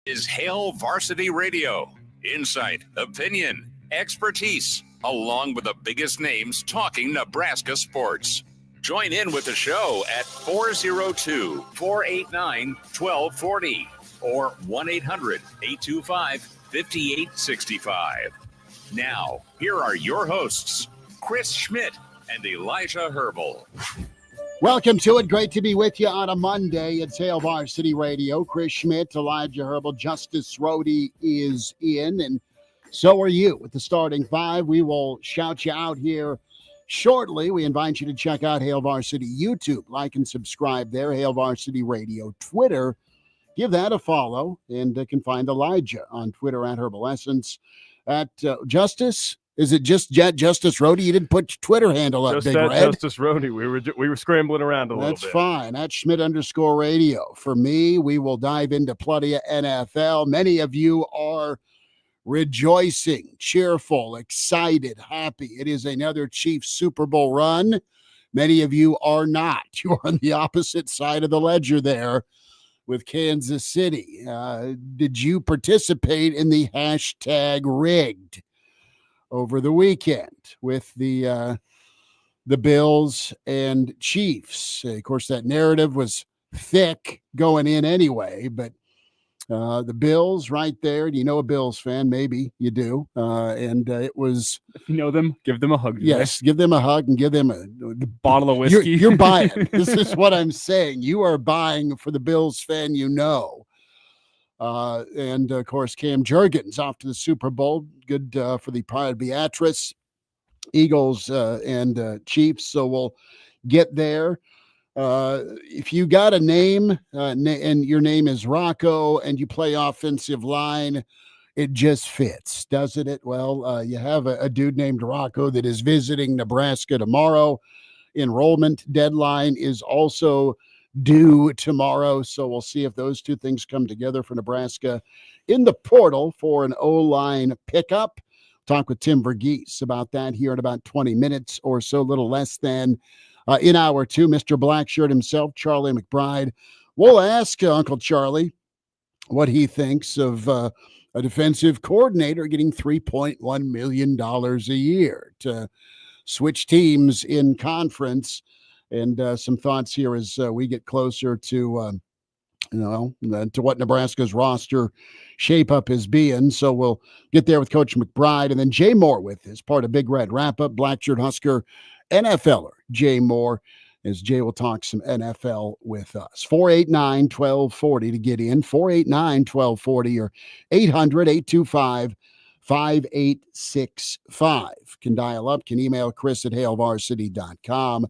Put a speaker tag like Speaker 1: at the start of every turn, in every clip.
Speaker 1: Is Hail Varsity Radio. Insight, opinion, expertise, along with the biggest names talking Nebraska sports. Join in with the show at 402-489-1240 or 1-800-825-5865. Now, here are your hosts, Chris Schmidt and Elijah Herbel.
Speaker 2: Welcome to it. Great to be with you on a Monday. It's Hail Varsity Radio. Chris Schmidt, Elijah Herbel, Justice Rhody is in, and so are you with the starting five. We will shout you out here shortly. We invite you to check out Hail Varsity YouTube. Like and subscribe there. Hail Varsity Radio Twitter. Give that a follow, and can find Elijah on Twitter at Herbal Essence. At Justice. Is it just Justice Rhody? You didn't put your Twitter handle up,
Speaker 3: just
Speaker 2: Big
Speaker 3: at
Speaker 2: Red.
Speaker 3: Justice Rhody. We were scrambling around a little bit.
Speaker 2: That's fine. That's Schmidt_radio. For me, we will dive into plenty of NFL. Many of you are rejoicing, cheerful, excited, happy. It is another Chiefs Super Bowl run. Many of you are not. You're on the opposite side of the ledger there with Kansas City. Did you participate in the hashtag rigged over the weekend with the Bills and Chiefs? Of course, that narrative was thick going in anyway, but the Bills right there. Do you know a Bills fan? Maybe you do. And it was.
Speaker 4: If you know them, give them a hug.
Speaker 2: Yes, give them a hug and give them a
Speaker 4: bottle of whiskey.
Speaker 2: You're buying. This is what I'm saying. You are buying for the Bills fan, you know. And of course, Cam Jurgens off to the Super Bowl. Good for the Pride Beatrice, Eagles and Chiefs. So we'll get there. If you got a name and your name is Rocco and you play offensive line, it just fits, doesn't it? Well, you have a dude named Rocco that is visiting Nebraska tomorrow. Enrollment deadline is also due tomorrow, so we'll see if those two things come together for Nebraska in the portal for an O-line pickup. Talk with Tim Verghese about that here in about 20 minutes or so, a little less than in hour two. Mr. Blackshirt himself, Charlie McBride. We'll ask Uncle Charlie what he thinks of a defensive coordinator getting $3.1 million a year to switch teams in conference. And some thoughts here as we get closer to, to what Nebraska's roster shape up is being. So we'll get there with Coach McBride. And then Jay Moore with us, part of Big Red Wrap-Up, Blackshirt Husker NFLer Jay Moore, as Jay will talk some NFL with us. 489-1240 to get in, 489-1240 or 800-825-5865. Can dial up, can email Chris at hailvarsity.com.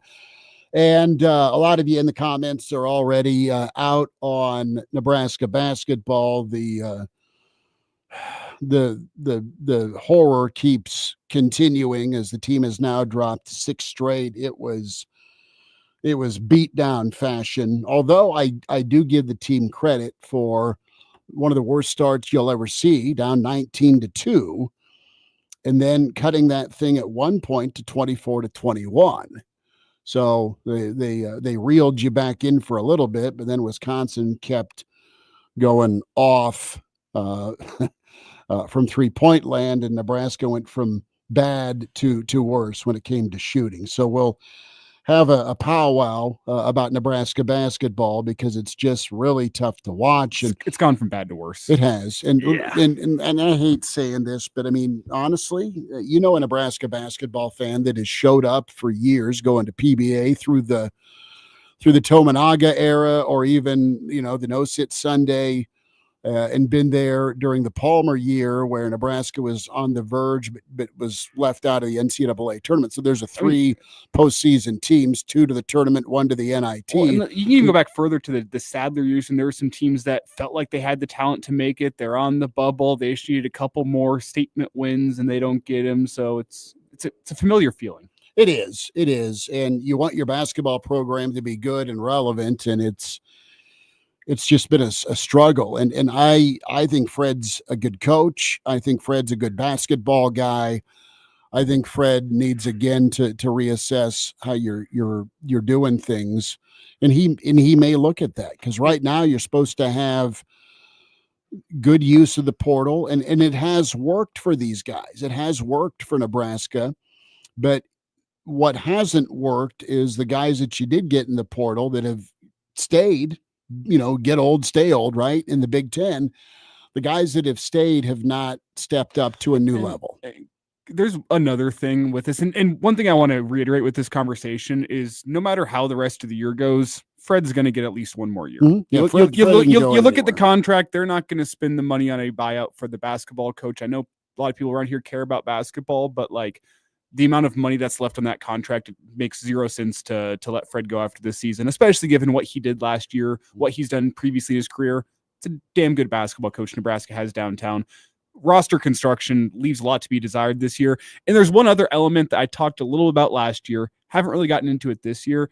Speaker 2: And a lot of you in the comments are already out on Nebraska basketball. The horror keeps continuing as the team has now dropped 6 straight. It was beat down fashion. Although I do give the team credit for one of the worst starts you'll ever see, down 19-2, and then cutting that thing at one point to 24-21. So they reeled you back in for a little bit, but then Wisconsin kept going off from 3-point land, and Nebraska went from bad to worse when it came to shooting. So we'll have a powwow about Nebraska basketball because it's just really tough to watch. And
Speaker 4: it's gone from bad to worse.
Speaker 2: It has. And,
Speaker 4: yeah.
Speaker 2: and I hate saying this, but I mean, honestly, a Nebraska basketball fan that has showed up for years going to PBA through the Tominaga era, or even, the no-sit Sunday, and been there during the Palmer year where Nebraska was on the verge but was left out of the NCAA tournament. So there's 3 postseason teams, 2 to the tournament, 1 to the NIT.
Speaker 4: Well, you can even go back further to the Sadler years, and there were some teams that felt like they had the talent to make it. They're on the bubble. They just needed a couple more statement wins, and they don't get them. So it's a familiar feeling.
Speaker 2: It is. And you want your basketball program to be good and relevant, and it's just been a struggle. And I think Fred's a good coach. I think Fred's a good basketball guy. I think Fred needs again to reassess how you're doing things. And he may look at that, because right now you're supposed to have good use of the portal, and it has worked for these guys. It has worked for Nebraska, but what hasn't worked is the guys that you did get in the portal that have stayed, get old, stay old, right? In the Big Ten, the guys that have stayed have not stepped up to a new level.
Speaker 4: There's another thing with this. And one thing I want to reiterate with this conversation is no matter how the rest of the year goes, Fred's going to get at least one more year.
Speaker 2: Mm-hmm. Yeah,
Speaker 4: you look at the contract, they're not going to spend the money on a buyout for the basketball coach. I know a lot of people around here care about basketball, but like the amount of money that's left on that contract, it makes zero sense to let Fred go after this season, especially given what he did last year, what he's done previously in his career. It's a damn good basketball coach Nebraska has downtown. Roster construction leaves a lot to be desired this year. And there's one other element that I talked a little about last year, haven't really gotten into it this year.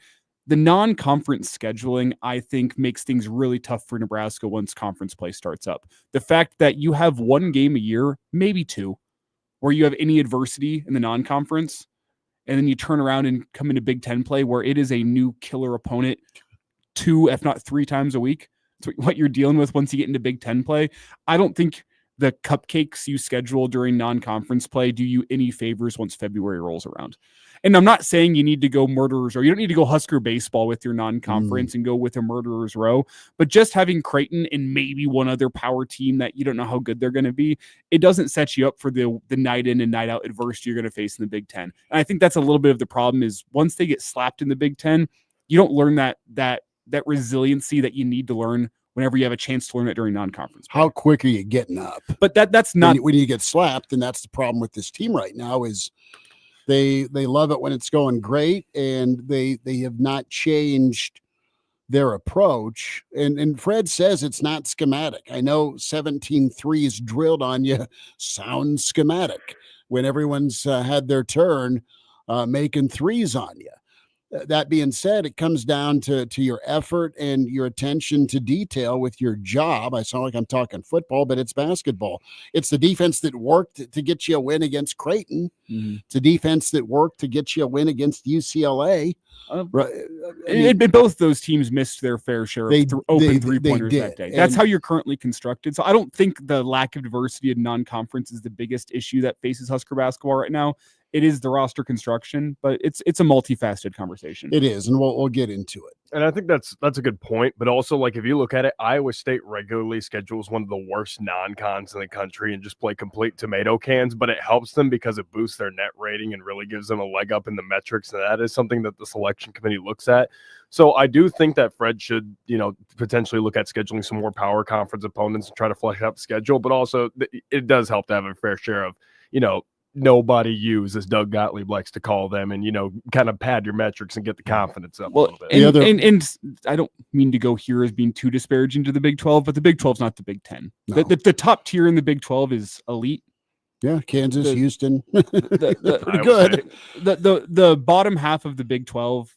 Speaker 4: The non-conference scheduling, I think, makes things really tough for Nebraska once conference play starts up. The fact that you have one game a year, maybe two, where you have any adversity in the non-conference, and then you turn around and come into Big Ten play where it is a new killer opponent 2, if not 3 times a week. That's what you're dealing with once you get into Big Ten play. I don't think the cupcakes you schedule during non-conference play do you any favors once February rolls around. And I'm not saying you need to go murderers, or you don't need to go Husker baseball with your non-conference and go with a murderers row, but just having Creighton and maybe one other power team that you don't know how good they're going to be, it doesn't set you up for the night in and night out adversity you're going to face in the Big Ten. And I think that's a little bit of the problem is once they get slapped in the Big Ten, you don't learn that resiliency that you need to learn whenever you have a chance to learn it during non-conference play.
Speaker 2: How quick are you getting up?
Speaker 4: But that's not
Speaker 2: when you get slapped, and that's the problem with this team right now is they love it when it's going great, and they have not changed their approach. And Fred says it's not schematic. I know 17 threes drilled on you sounds schematic when everyone's had their turn making threes on you. That being said, it comes down to your effort and your attention to detail with your job. I sound like I'm talking football, but it's basketball. It's the defense that worked to get you a win against Creighton. Mm-hmm. It's a defense that worked to get you a win against UCLA.
Speaker 4: Both those teams missed their fair share of open three-pointers that day. That's how you're currently constructed. So I don't think the lack of diversity in non-conference is the biggest issue that faces Husker basketball right now. It is the roster construction, but it's a multifaceted conversation.
Speaker 2: It is, and we'll get into it.
Speaker 3: And I think that's a good point. But also, like, if you look at it, Iowa State regularly schedules one of the worst non-cons in the country and just play complete tomato cans. But it helps them because it boosts their net rating and really gives them a leg up in the metrics. And that is something that the selection committee looks at. So I do think that Fred should, potentially look at scheduling some more power conference opponents and try to flesh out the schedule. But also, it does help to have a fair share of, nobody use, as Doug Gottlieb likes to call them, and kind of pad your metrics and get the confidence up a little bit.
Speaker 4: And I don't mean to go here as being too disparaging to the Big 12, but the Big 12 is not the Big 10. No. The top tier in the Big 12 is elite.
Speaker 2: Yeah, Kansas, Houston, pretty good.
Speaker 4: The bottom half of the Big 12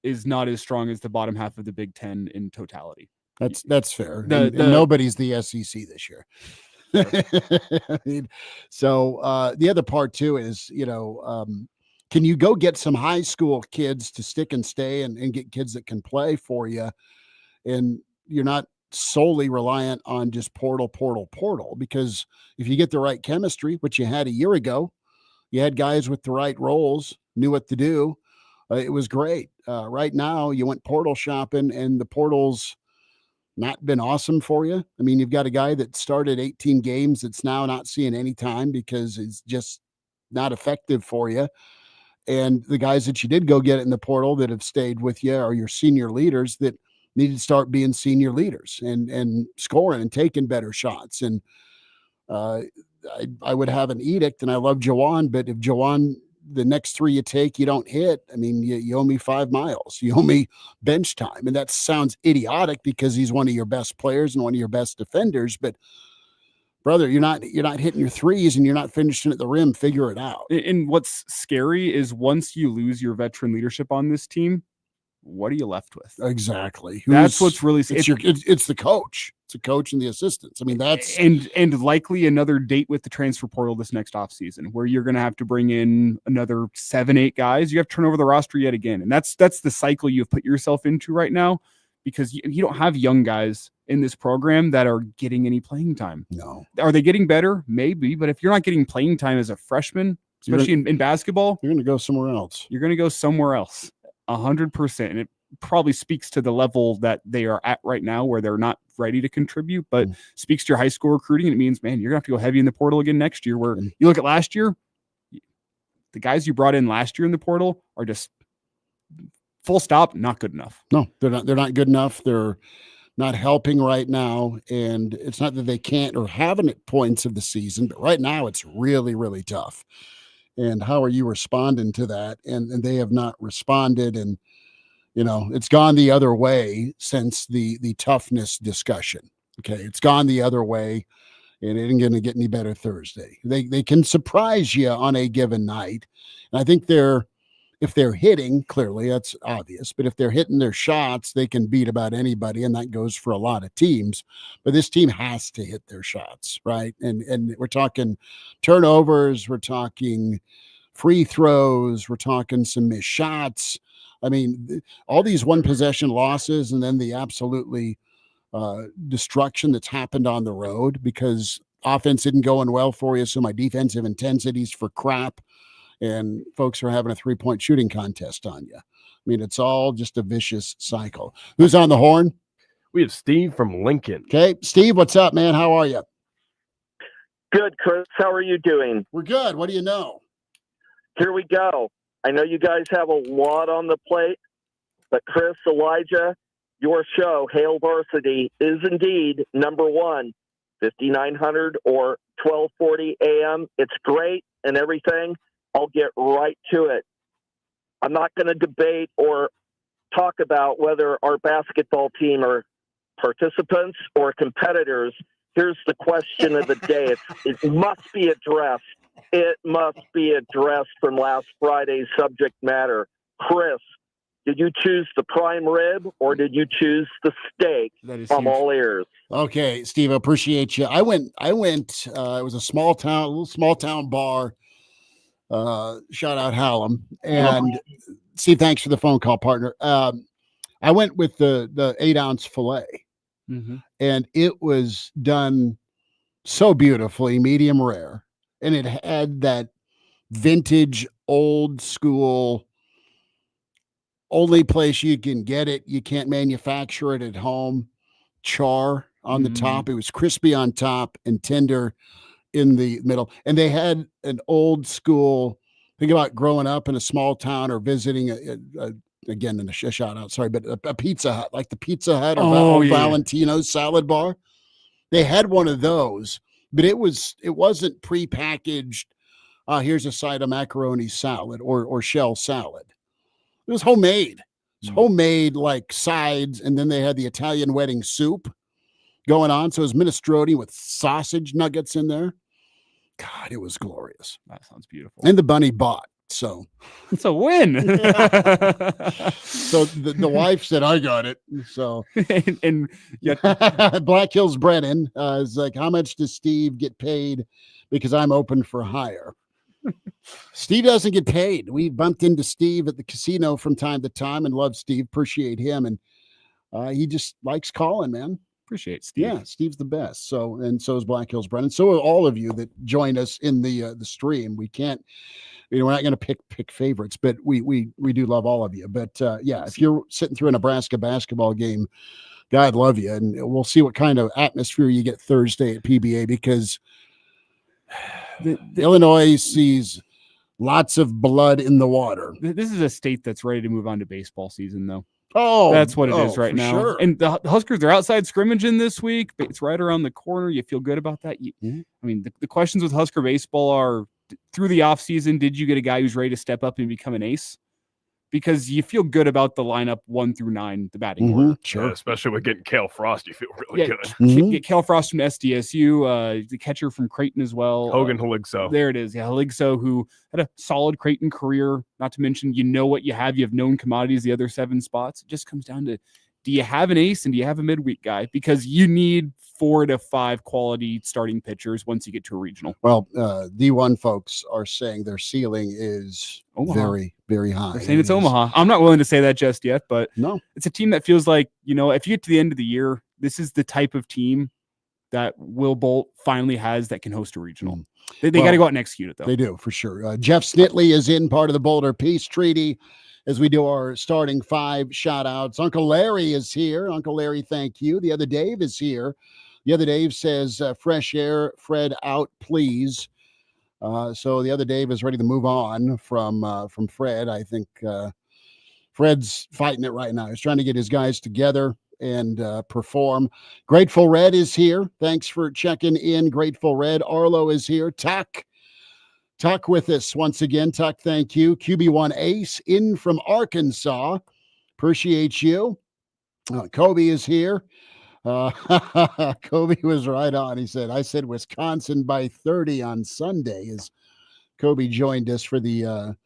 Speaker 4: is not as strong as the bottom half of the Big 10 in totality.
Speaker 2: That's fair. And nobody's the SEC this year. So the other part too is, can you go get some high school kids to stick and stay and get kids that can play for you? And you're not solely reliant on just portal, because if you get the right chemistry, which you had a year ago, you had guys with the right roles, knew what to do. It was great. Right now you went portal shopping and the portal's not been awesome for you. I mean, you've got a guy that started 18 games that's now not seeing any time because it's just not effective for you. And the guys that you did go get in the portal that have stayed with you are your senior leaders that need to start being senior leaders and scoring and taking better shots. And I would have an edict, and I love Jawan, but if Jawan, the next 3 you take, you don't hit, I mean, you owe me 5 miles. You owe me bench time. And that sounds idiotic because he's one of your best players and one of your best defenders. But brother, you're not hitting your threes and you're not finishing at the rim. Figure it out.
Speaker 4: And what's scary is once you lose your veteran leadership on this team, what are you left with?
Speaker 2: Exactly.
Speaker 4: That's what's really
Speaker 2: it's the coach. It's the coach and the assistants. I mean, that's
Speaker 4: and likely another date with the transfer portal this next offseason where you're going to have to bring in another 7-8 guys. You have to turn over the roster yet again. And that's the cycle you've put yourself into right now. because you don't have young guys in this program that are getting any playing time.
Speaker 2: No.
Speaker 4: Are they getting better? Maybe, but if you're not getting playing time as a freshman, especially in basketball,
Speaker 2: you're going to go somewhere else.
Speaker 4: You're going to go somewhere else, 100%. And it probably speaks to the level that they are at right now, where they're not ready to contribute, but speaks to your high school recruiting. And it means, man, you're going to have to go heavy in the portal again next year, where you look at last year, the guys you brought in last year in the portal are just full stop, not good enough.
Speaker 2: No, they're not good enough. They're not helping right now. And it's not that they can't or haven't at points of the season, but right now it's really, really tough. And how are you responding to that? And they have not responded. And, it's gone the other way since the toughness discussion. Okay. It's gone the other way, and it ain't going to get any better Thursday. They can surprise you on a given night. And I think if they're hitting, clearly that's obvious, but if they're hitting their shots, they can beat about anybody. And that goes for a lot of teams, but this team has to hit their shots. Right. And we're talking turnovers. We're talking free throws. We're talking some missed shots. I mean, all these one possession losses, and then the absolutely destruction that's happened on the road because offense isn't going well for you. So my defensive intensity's for crap. And folks are having a 3-point shooting contest on you. I mean, it's all just a vicious cycle. Who's on the horn?
Speaker 3: We have Steve from Lincoln.
Speaker 2: Okay. Steve, what's up, man? How are you?
Speaker 5: Good, Chris. How are you doing?
Speaker 2: We're good. What do you know?
Speaker 5: Here we go. I know you guys have a lot on the plate, but Chris, Elijah, your show, Hail Varsity, is indeed number one, 5,900 or 1240 a.m. It's great and everything. I'll get right to it. I'm not going to debate or talk about whether our basketball team are participants or competitors. Here's the question of the day. It must be addressed. It must be addressed from last Friday's subject matter. Chris, did you choose the prime rib or did you choose the steak? I'm all ears.
Speaker 2: Okay, Steve, I appreciate you. I went, it was a little small town bar. Shout out Hallam. And Steve, thanks for the phone call, partner. I went with the 8-ounce filet, and it was done so beautifully, medium rare. And it had that vintage, old school, only place you can get it. You can't manufacture it at home. Char on the top. It was crispy on top and tender in the middle. And they had an old school, think about growing up in a small town or visiting again, in a shout out, sorry, but a Pizza Hut, like the Pizza Hut or Valentino's salad bar. They had one of those, but it wasn't prepackaged. Here's a side of macaroni salad or shell salad. It was homemade. It's homemade, like sides. And then they had the Italian wedding soup going on. So it was minestrone with sausage nuggets in there. God, it was glorious.
Speaker 4: That sounds beautiful.
Speaker 2: And the bunny bought. So
Speaker 4: it's a win.
Speaker 2: So the wife said, I got it. So
Speaker 4: and
Speaker 2: Black Hills Brennan is like, how much does Steve get paid? Because I'm open for hire. Steve doesn't get paid. We bumped into Steve at the casino from time to time and love Steve. Appreciate him. And he just likes calling, man.
Speaker 4: Appreciate Steve.
Speaker 2: Yeah, Steve's the best. So, and so is Black Hills Brennan. So are all of you that join us in the stream. We can't, we're not going to pick favorites, but we do love all of you. But yeah, if you're sitting through a Nebraska basketball game, God love you. And we'll see what kind of atmosphere you get Thursday at PBA, because the Illinois sees lots of blood in the water.
Speaker 4: This is a state that's ready to move on to baseball season, though.
Speaker 2: Oh,
Speaker 4: that's what it is right now.
Speaker 2: Sure.
Speaker 4: And the Huskers, they're outside scrimmaging this week. But it's right around the corner. You feel good about that. I mean, the questions with Husker baseball are, through the offseason, did you get a guy who's ready to step up and become an ace? Because you feel good about the lineup 1 through 9, the batting order.
Speaker 3: Sure. Yeah, especially with getting Kale Frost, you feel really good.
Speaker 4: Get Kale Frost from SDSU, the catcher from Creighton as well.
Speaker 3: Hogan Haligso.
Speaker 4: There it is. Yeah, Haligso, who had a solid Creighton career. Not to mention, you know what you have. You have known commodities the other 7 spots. It just comes down to do you have an ace and do you have a midweek guy? Because you need 4 to 5 quality starting pitchers once you get to a regional.
Speaker 2: Well, D1 folks are saying their ceiling is
Speaker 4: Omaha.
Speaker 2: Very, very high.
Speaker 4: They're saying it's Omaha. I'm not willing to say that just yet, but
Speaker 2: no,
Speaker 4: it's a team that feels like, if you get to the end of the year, this is the type of team that Will Bolt finally has that can host a regional. They got to go out and execute it, though.
Speaker 2: They do, for sure. Jeff Snitley is in, part of the Boulder Peace Treaty, as we do our starting 5 shout-outs. Uncle Larry is here. Uncle Larry, thank you. The other Dave is here. The other Dave says, fresh air, Fred out, please. So the other Dave is ready to move on from Fred. I think Fred's fighting it right now. He's trying to get his guys together and perform. Grateful Red is here. Thanks for checking in, Grateful Red. Arlo is here. Tuck with us once again. Tuck, thank you. QB1 Ace in from Arkansas. Appreciate you. Kobe is here. Kobe was right on. He said, I said Wisconsin by 30 on Sunday, as Kobe joined us for the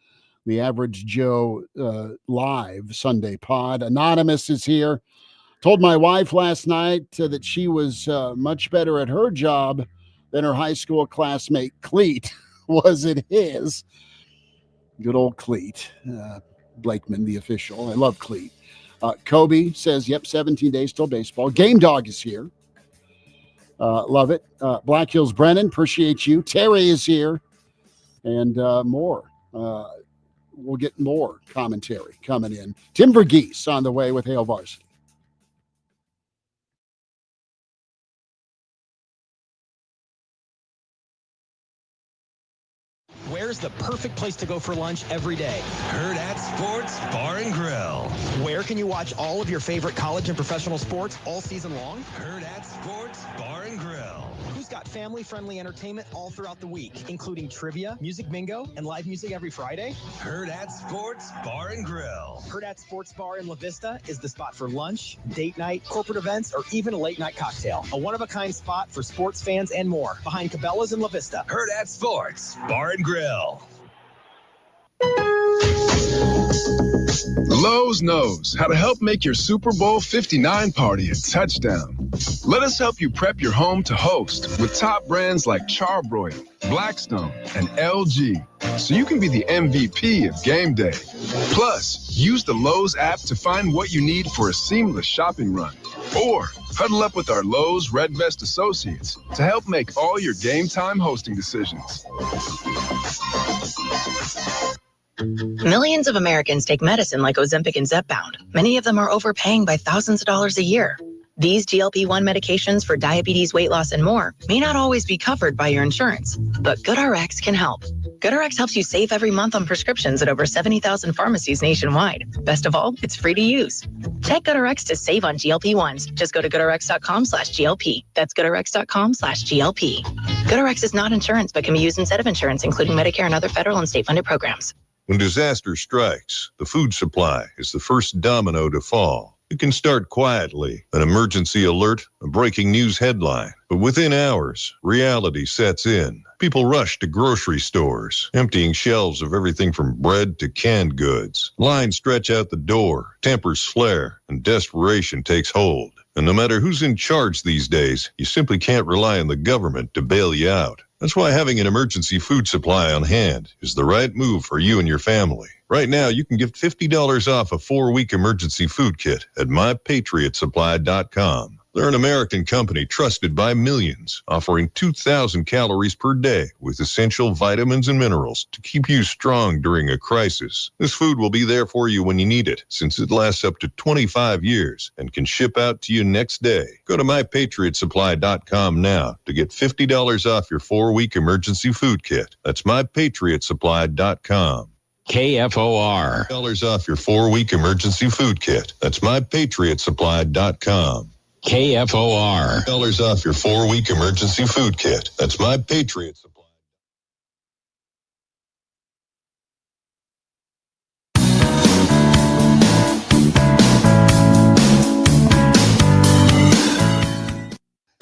Speaker 2: Average Joe live Sunday pod. Anonymous is here. Told my wife last night that she was much better at her job than her high school classmate Cleet was at his. Good old Cleet. Blakeman, the official. I love Cleet. Kobe says, yep, 17 days till baseball. Game Dog is here. Love it. Black Hills Brennan, appreciate you. Terry is here. And more. We'll get more commentary coming in. Tim Verghese on the way with Hail Varsity.
Speaker 6: Where's the perfect place to go for lunch every day?
Speaker 7: Hurrdat Sports Bar and Grill.
Speaker 6: Where can you watch all of your favorite college and professional sports all season long?
Speaker 7: Hurrdat Sports Bar and Grill.
Speaker 6: Who's got family-friendly entertainment all throughout the week, including trivia, music bingo, and live music every Friday?
Speaker 7: Hurrdat Sports Bar and Grill.
Speaker 6: Hurrdat Sports Bar in La Vista is the spot for lunch, date night, corporate events, or even a late-night cocktail. A one-of-a-kind spot for sports fans and more. Behind Cabela's in La Vista.
Speaker 7: Hurrdat Sports Bar and Grill.
Speaker 8: Lowe's knows how to help make your Super Bowl 59 party a touchdown. Let us help you prep your home to host with top brands like Charbroil, Blackstone, and LG, so you can be the MVP of game day. Plus, use the Lowe's app to find what you need for a seamless shopping run. Or huddle up with our Lowe's Red Vest associates to help make all your game time hosting decisions.
Speaker 9: Millions of Americans take medicine like Ozempic and Zepbound. Many of them are overpaying by thousands of dollars a year. These GLP-1 medications for diabetes, weight loss, and more may not always be covered by your insurance, but GoodRx can help. GoodRx helps you save every month on prescriptions at over 70,000 pharmacies nationwide. Best of all, it's free to use. Check GoodRx to save on GLP-1s. Just go to GoodRx.com/GLP. That's GoodRx.com/GLP. GoodRx is not insurance, but can be used instead of insurance, including Medicare and other federal and state-funded programs.
Speaker 10: When disaster strikes, the food supply is the first domino to fall. It can start quietly, an emergency alert, a breaking news headline. But within hours, reality sets in. People rush to grocery stores, emptying shelves of everything from bread to canned goods. Lines stretch out the door, tempers flare, and desperation takes hold. And no matter who's in charge these days, you simply can't rely on the government to bail you out. That's why having an emergency food supply on hand is the right move for you and your family. Right now, you can get $50 off a 4-week emergency food kit at mypatriotsupply.com. They're an American company trusted by millions, offering 2,000 calories per day with essential vitamins and minerals to keep you strong during a crisis. This food will be there for you when you need it, since it lasts up to 25 years and can ship out to you next day. Go to mypatriotsupply.com now to get $50 off your 4-week emergency food kit. That's mypatriotsupply.com.
Speaker 11: KFOR.
Speaker 10: $50 off your 4-week emergency food kit. That's mypatriotsupply.com.
Speaker 11: KFOR.
Speaker 10: $50 off your 4-week emergency food kit. That's My Patriot Supply.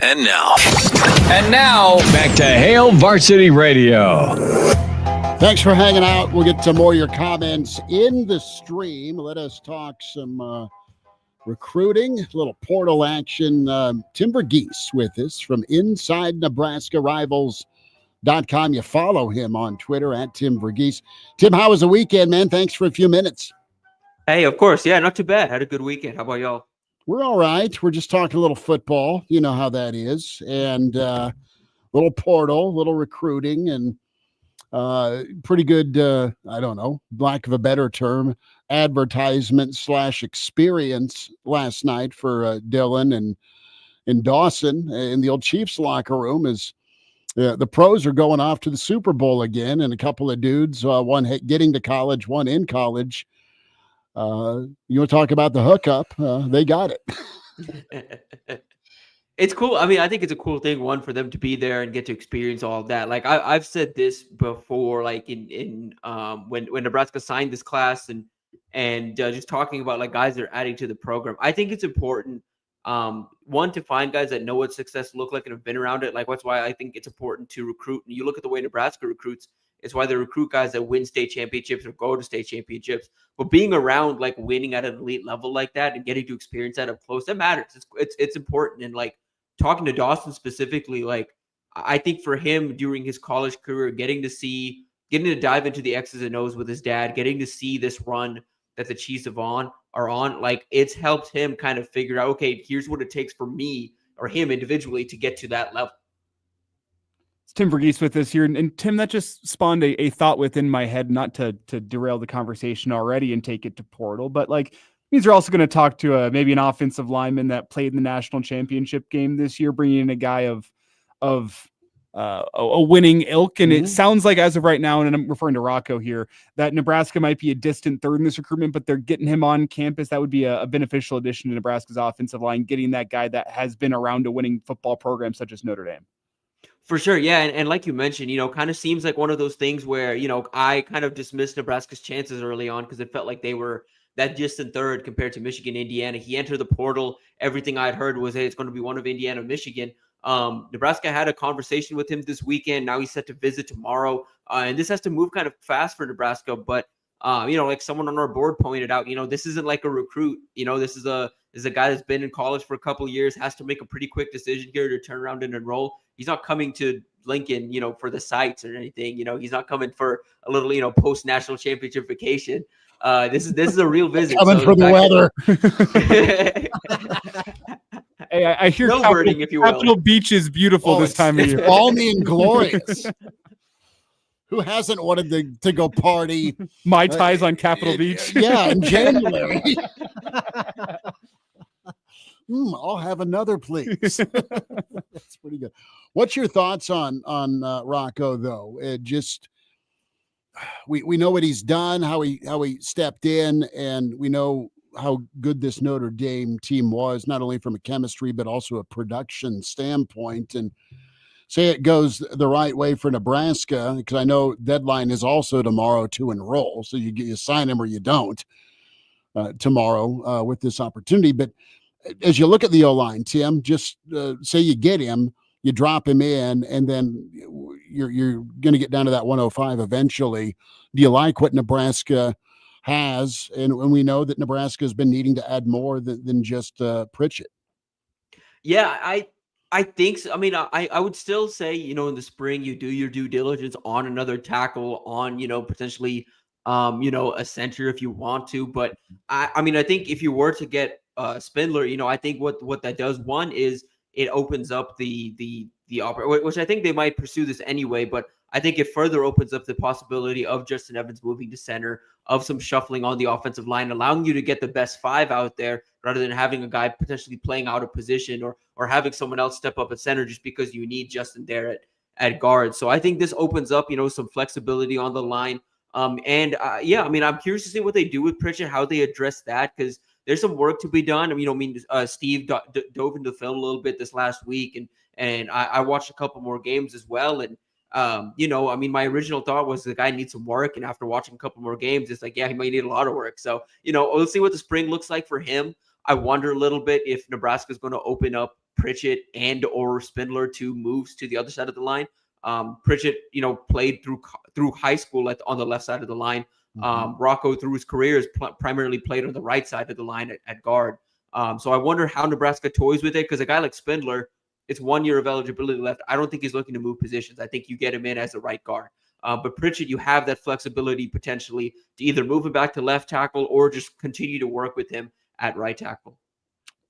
Speaker 1: And now,
Speaker 11: back to Hail Varsity Radio.
Speaker 2: Thanks for hanging out. We'll get to more of your comments in the stream. Let us talk some recruiting, a little portal action. Tim Verghese with us from Inside Nebraska Rivals.com. You follow him on Twitter at Tim Verghese. Tim, how was the weekend, man? Thanks for a few minutes.
Speaker 12: Hey, of course. Yeah, not too bad. Had a good weekend. How about y'all?
Speaker 2: We're all right. We're just talking a little football. You know how that is. And little portal, little recruiting, and pretty good, I don't know, lack of a better term, advertisement / experience last night for Dylan and Dawson in the old Chiefs locker room as the pros are going off to the Super Bowl again, and a couple of dudes, one getting to college, one in college. You want to talk about the hookup? They got it.
Speaker 12: It's cool. I mean, I think it's a cool thing, one, for them to be there and get to experience all of that. Like I've said this before, like in when Nebraska signed this class and just talking about like guys that are adding to the program. I think it's important, one, to find guys that know what success look like and have been around it. Like that's why I think it's important to recruit. And you look at the way Nebraska recruits, it's why they recruit guys that win state championships or go to state championships. But being around, like winning at an elite level like that and getting to experience that up close, that matters. It's important. And like talking to Dawson specifically, like I think for him during his college career, getting to dive into the X's and O's with his dad, getting to see this run that the Chiefs are on, like it's helped him kind of figure out, okay, here's what it takes for me or him individually to get to that level.
Speaker 4: It's Tim Verghese with us here. And Tim, that just spawned a thought within my head, not to derail the conversation already and take it to portal, but like means you're also going to talk to maybe an offensive lineman that played in the national championship game this year, bringing in a guy of a winning ilk. And it sounds like as of right now, and I'm referring to Rocco here, that Nebraska might be a distant third in this recruitment, but they're getting him on campus. That would be a beneficial addition to Nebraska's offensive line, getting that guy that has been around a winning football program such as Notre Dame.
Speaker 12: For sure. Yeah. And like you mentioned, kind of seems like one of those things where, I kind of dismissed Nebraska's chances early on because it felt like they were that distant third compared to Michigan, Indiana. He entered the portal. Everything I'd heard was, hey, it's going to be one of Indiana, Michigan. Nebraska had a conversation with him this weekend. Now he's set to visit tomorrow. And this has to move kind of fast for Nebraska. But, like someone on our board pointed out, this isn't like a recruit. This is a guy that's been in college for a couple of years, has to make a pretty quick decision here to turn around and enroll. He's not coming to Lincoln, for the sights or anything. He's not coming for a little, post-national championship vacation. This is a real visit.
Speaker 2: Coming for the weather.
Speaker 4: Hey, I hear
Speaker 12: snowbirding, if you will.
Speaker 4: Capitol Beach is beautiful this time of year.
Speaker 2: Balmy and glorious. Who hasn't wanted to go party?
Speaker 4: Mai Tais on Capitol Beach.
Speaker 2: Yeah, in January. I'll have another, please. That's pretty good. What's your thoughts on Rocco, though? We know what he's done, how he stepped in, and we know how good this Notre Dame team was, not only from a chemistry but also a production standpoint. And say it goes the right way for Nebraska, because I know deadline is also tomorrow to enroll, so you sign him or you don't tomorrow with this opportunity. But as you look at the O-line, Tim, just say you get him, you drop him in, and then you're going to get down to that 105 eventually. Do you like what Nebraska has? And we know that Nebraska has been needing to add more than just Pritchett.
Speaker 12: Yeah, I think so. I mean, I would still say, in the spring, you do your due diligence on another tackle, on, potentially, a center if you want to. But I mean, I think if you were to get Spindler, I think what that does, one, is it opens up the which I think they might pursue this anyway, but I think it further opens up the possibility of Justin Evans moving to center, of some shuffling on the offensive line, allowing you to get the best five out there rather than having a guy potentially playing out of position or having someone else step up at center just because you need Justin there at guard. So I think this opens up, some flexibility on the line. I mean, I'm curious to see what they do with Pritchett, how they address that, because there's some work to be done. Steve dove into the film a little bit this last week, and I watched a couple more games as well. And, my original thought was the guy needs some work. And after watching a couple more games, it's like, yeah, he might need a lot of work. So, we'll see what the spring looks like for him. I wonder a little bit if Nebraska is going to open up Pritchett and or Spindler to moves to the other side of the line. Pritchett, played through high school on the left side of the line. Rocco, through his career, has primarily played on the right side of the line at guard. So I wonder how Nebraska toys with it, because a guy like Spindler, it's 1 year of eligibility left. I don't think he's looking to move positions. I think you get him in as a right guard. But Pritchett, you have that flexibility potentially to either move him back to left tackle or just continue to work with him at right tackle.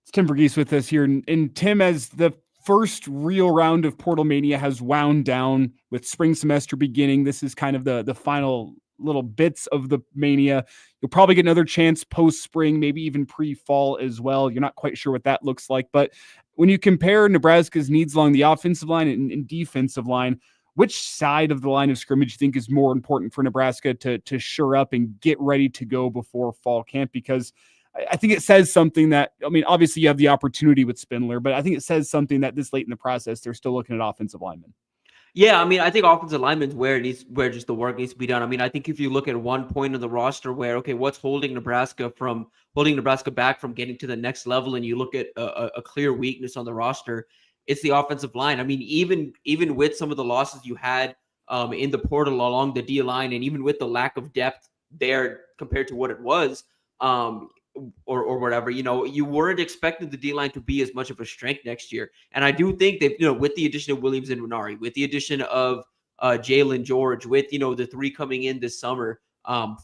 Speaker 4: It's Tim Verghese with us here. And Tim, as the first real round of Portal Mania has wound down with spring semester beginning, this is kind of the final little bits of the Mania. You'll probably get another chance post-spring, maybe even pre-fall as well. You're not quite sure what that looks like. But when you compare Nebraska's needs along the offensive line and defensive line, which side of the line of scrimmage do you think is more important for Nebraska to shore up and get ready to go before fall camp? Because I think it says something that, I mean, obviously you have the opportunity with Spindler, but I think it says something that this late in the process, they're still looking at offensive linemen.
Speaker 12: Yeah, I mean, I think offensive linemen's where just the work needs to be done. I mean, I think if you look at one point of the roster where, okay, what's holding Nebraska back from getting to the next level, and you look at a clear weakness on the roster, it's the offensive line. I mean, even with some of the losses you had in the portal along the D line, and even with the lack of depth there compared to what it was, or whatever, you weren't expecting the D line to be as much of a strength next year. And I do think they've, with the addition of Williams and Renari, with the addition of Jalen George, with, the three coming in this summer,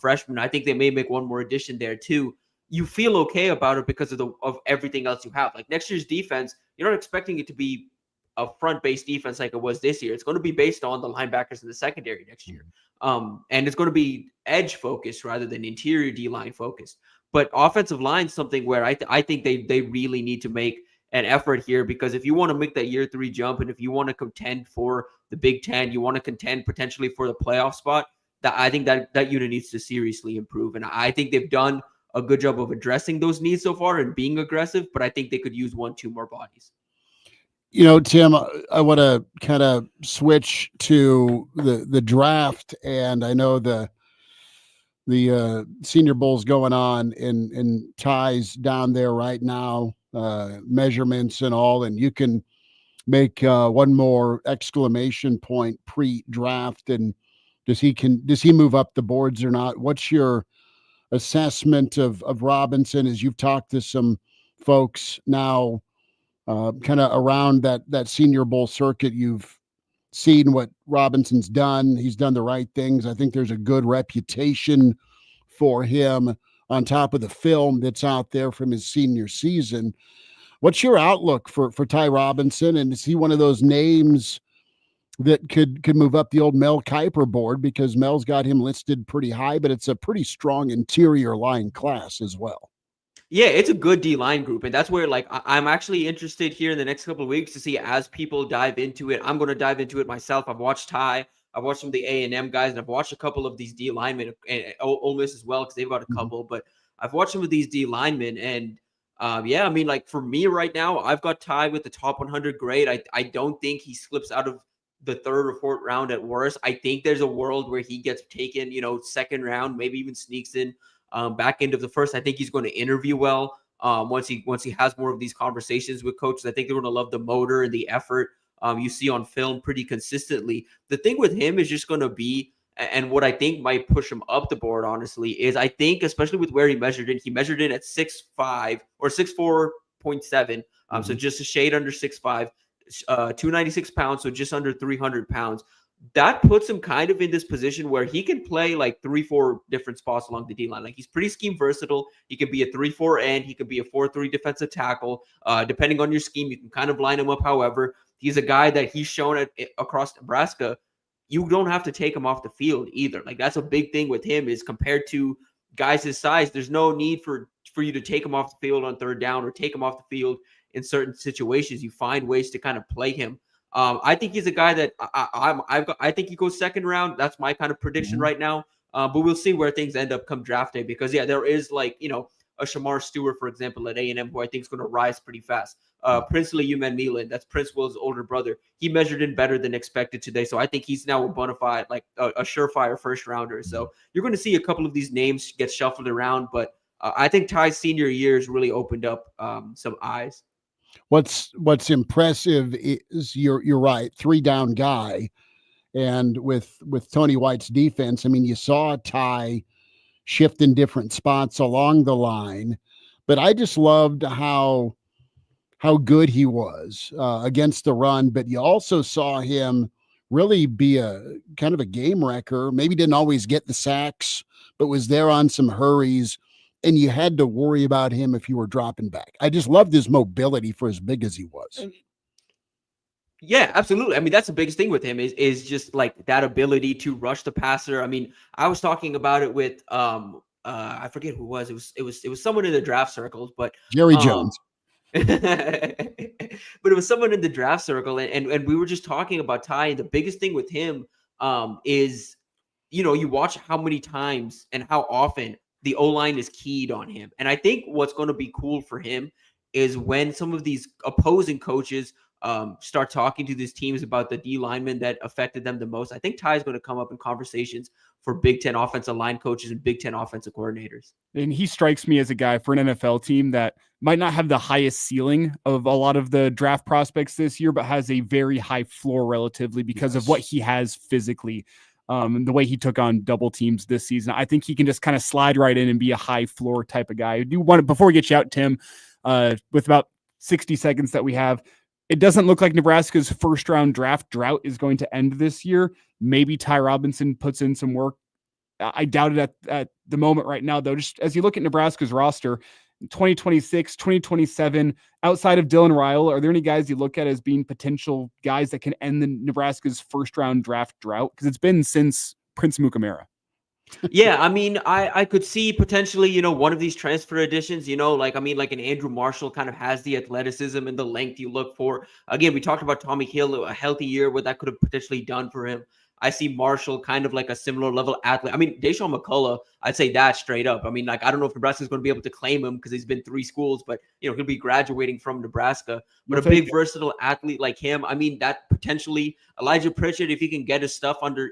Speaker 12: freshmen, I think they may make one more addition there too. You feel okay about it because of everything else you have. Like next year's defense, you're not expecting it to be a front-based defense like it was this year. It's going to be based on the linebackers in the secondary next year. And it's going to be edge focused rather than interior D-line focused. But offensive line is something where I think they really need to make an effort here, because if you want to make that year 3 jump, and if you want to contend for the Big Ten, you want to contend potentially for the playoff spot, I think that unit needs to seriously improve. And I think they've done a good job of addressing those needs so far and being aggressive, but I think they could use 1-2 more bodies.
Speaker 2: Tim, I want to kind of switch to the draft, and I know the Senior Bowl's going on in ties down there right now, measurements and all, and you can make one more exclamation point pre-draft. And does he move up the boards or not? What's your assessment of Robinson as you've talked to some folks now, kind of around that Senior Bowl circuit? You've seen what Robinson's done. He's done the right things. I think there's a good reputation for him on top of the film that's out there from his senior season. What's your outlook for Ty Robinson? And is he one of those names that could move up the old Mel Kiper board, because Mel's got him listed pretty high, but it's a pretty strong interior line class as well.
Speaker 12: Yeah, it's a good D-line group, and that's where, like, I'm actually interested here in the next couple of weeks to see, as people dive into it. I'm going to dive into it myself. I've watched Ty. I've watched some of the A&M guys, and I've watched a couple of these D linemen, and Ole Miss as well, because they've got a couple. But I've watched some of these D linemen, and yeah, I mean, like, for me right now, I've got Ty with the top 100 grade. I don't think he slips out of the 3rd or 4th round at worst. I think there's a world where he gets taken, 2nd round, maybe even sneaks in back end of the 1st. I think he's going to interview well once he has more of these conversations with coaches. I think they're going to love the motor and the effort you see on film pretty consistently. The thing with him is just going to be, and what I think might push him up the board, honestly, is I think, especially with where he measured in at 6'5" or 6'4.7", so just a shade under 6'5", 296 pounds, so just under 300 pounds. That puts him kind of in this position where he can play like 3-4 different spots along the D-line. Like, he's pretty scheme versatile. He could be a 3-4 end. He could be a 4-3 defensive tackle. Depending on your scheme, you can kind of line him up however. He's a guy that he's shown across Nebraska. You don't have to take him off the field either. Like, that's a big thing with him, is compared to guys his size, there's no need for you to take him off the field on 3rd down or take him off the field in certain situations. You find ways to kind of play him. I think he's a guy that I think he goes 2nd round. That's my kind of prediction right now. But we'll see where things end up come draft day, because yeah, there is, like, a Shamar Stewart, for example, at A&M, who I think is going to rise pretty fast. Princely Uman Milan, that's Prince Will's older brother. He measured in better than expected today. So I think he's now a bona fide, like a surefire 1st rounder. So you're going to see a couple of these names get shuffled around, but I think Ty's senior year has really opened up some eyes.
Speaker 2: What's impressive is you're right, 3-down guy. And with Tony White's defense, I mean, you saw Ty shift in different spots along the line, but I just loved how good he was against the run. But you also saw him really be a kind of a game wrecker. Maybe didn't always get the sacks, but was there on some hurries, and you had to worry about him if you were dropping back. I just loved his mobility for as big as he was.
Speaker 12: Yeah, absolutely. I mean, that's the biggest thing with him is just like that ability to rush the passer. I mean, I was talking about it with I forget who it was. It was someone in the draft circles, but
Speaker 2: Jerry Jones.
Speaker 12: But it was someone in the draft circle, and we were just talking about Ty. And the biggest thing with him is, you watch how many times and how often the O-line is keyed on him. And I think what's going to be cool for him is when some of these opposing coaches start talking to these teams about the D linemen that affected them the most. I think Ty is going to come up in conversations for Big Ten offensive line coaches and Big Ten offensive coordinators.
Speaker 4: And he strikes me as a guy for an NFL team that might not have the highest ceiling of a lot of the draft prospects this year, but has a very high floor relatively because of what he has physically. And the way he took on double teams this season. I think he can just kind of slide right in and be a high floor type of guy. I do want to, before we get you out, Tim, with about 60 seconds that we have, it doesn't look like Nebraska's first round draft drought is going to end this year. Maybe Ty Robinson puts in some work. I doubt it at the moment right now, though. Just as you look at Nebraska's roster, 2026, 2027, outside of Dylan Ryle, are there any guys you look at as being potential guys that can end the Nebraska's first round draft drought? Because it's been since Prince Mukamara.
Speaker 12: Yeah, I mean, I could see potentially, one of these transfer additions, like an Andrew Marshall kind of has the athleticism and the length you look for. Again, we talked about Tommy Hill, a healthy year, what that could have potentially done for him. I see Marshall kind of like a similar level athlete. I mean, Deshaun McCullough, I'd say that straight up. I mean, I don't know if Nebraska's going to be able to claim him because he's been 3 schools, but, he'll be graduating from Nebraska. But a big, versatile athlete like him, I mean, that potentially Elijah Pritchett, if he can get his stuff under,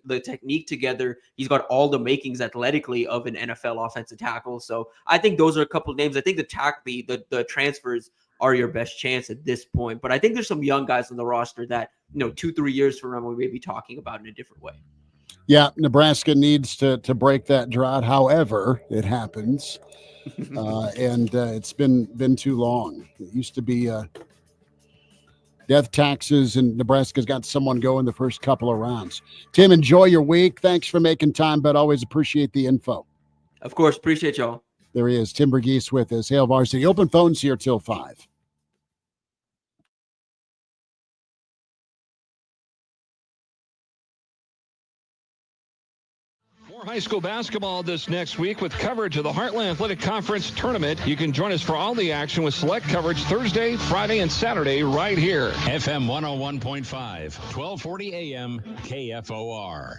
Speaker 12: the technique together, he's got all the makings athletically of an NFL offensive tackle. So I think those are a couple of names. I think the transfers are your best chance at this point. But I think there's some young guys on the roster that, 2-3 years from now, we may be talking about in a different way.
Speaker 2: Yeah, Nebraska needs to break that drought. However, it happens. And it's been too long. It used to be death taxes, and Nebraska's got someone go in the first couple of rounds. Tim, enjoy your week. Thanks for making time, but always appreciate the info.
Speaker 12: Of course, appreciate y'all.
Speaker 2: There he is, Tim Verghese with us. Hail Varsity. Open phones here till 5.
Speaker 13: More high school basketball this next week with coverage of the Heartland Athletic Conference Tournament. You can join us for all the action with select coverage Thursday, Friday, and Saturday right here.
Speaker 11: FM 101.5, 1240 AM, KFOR.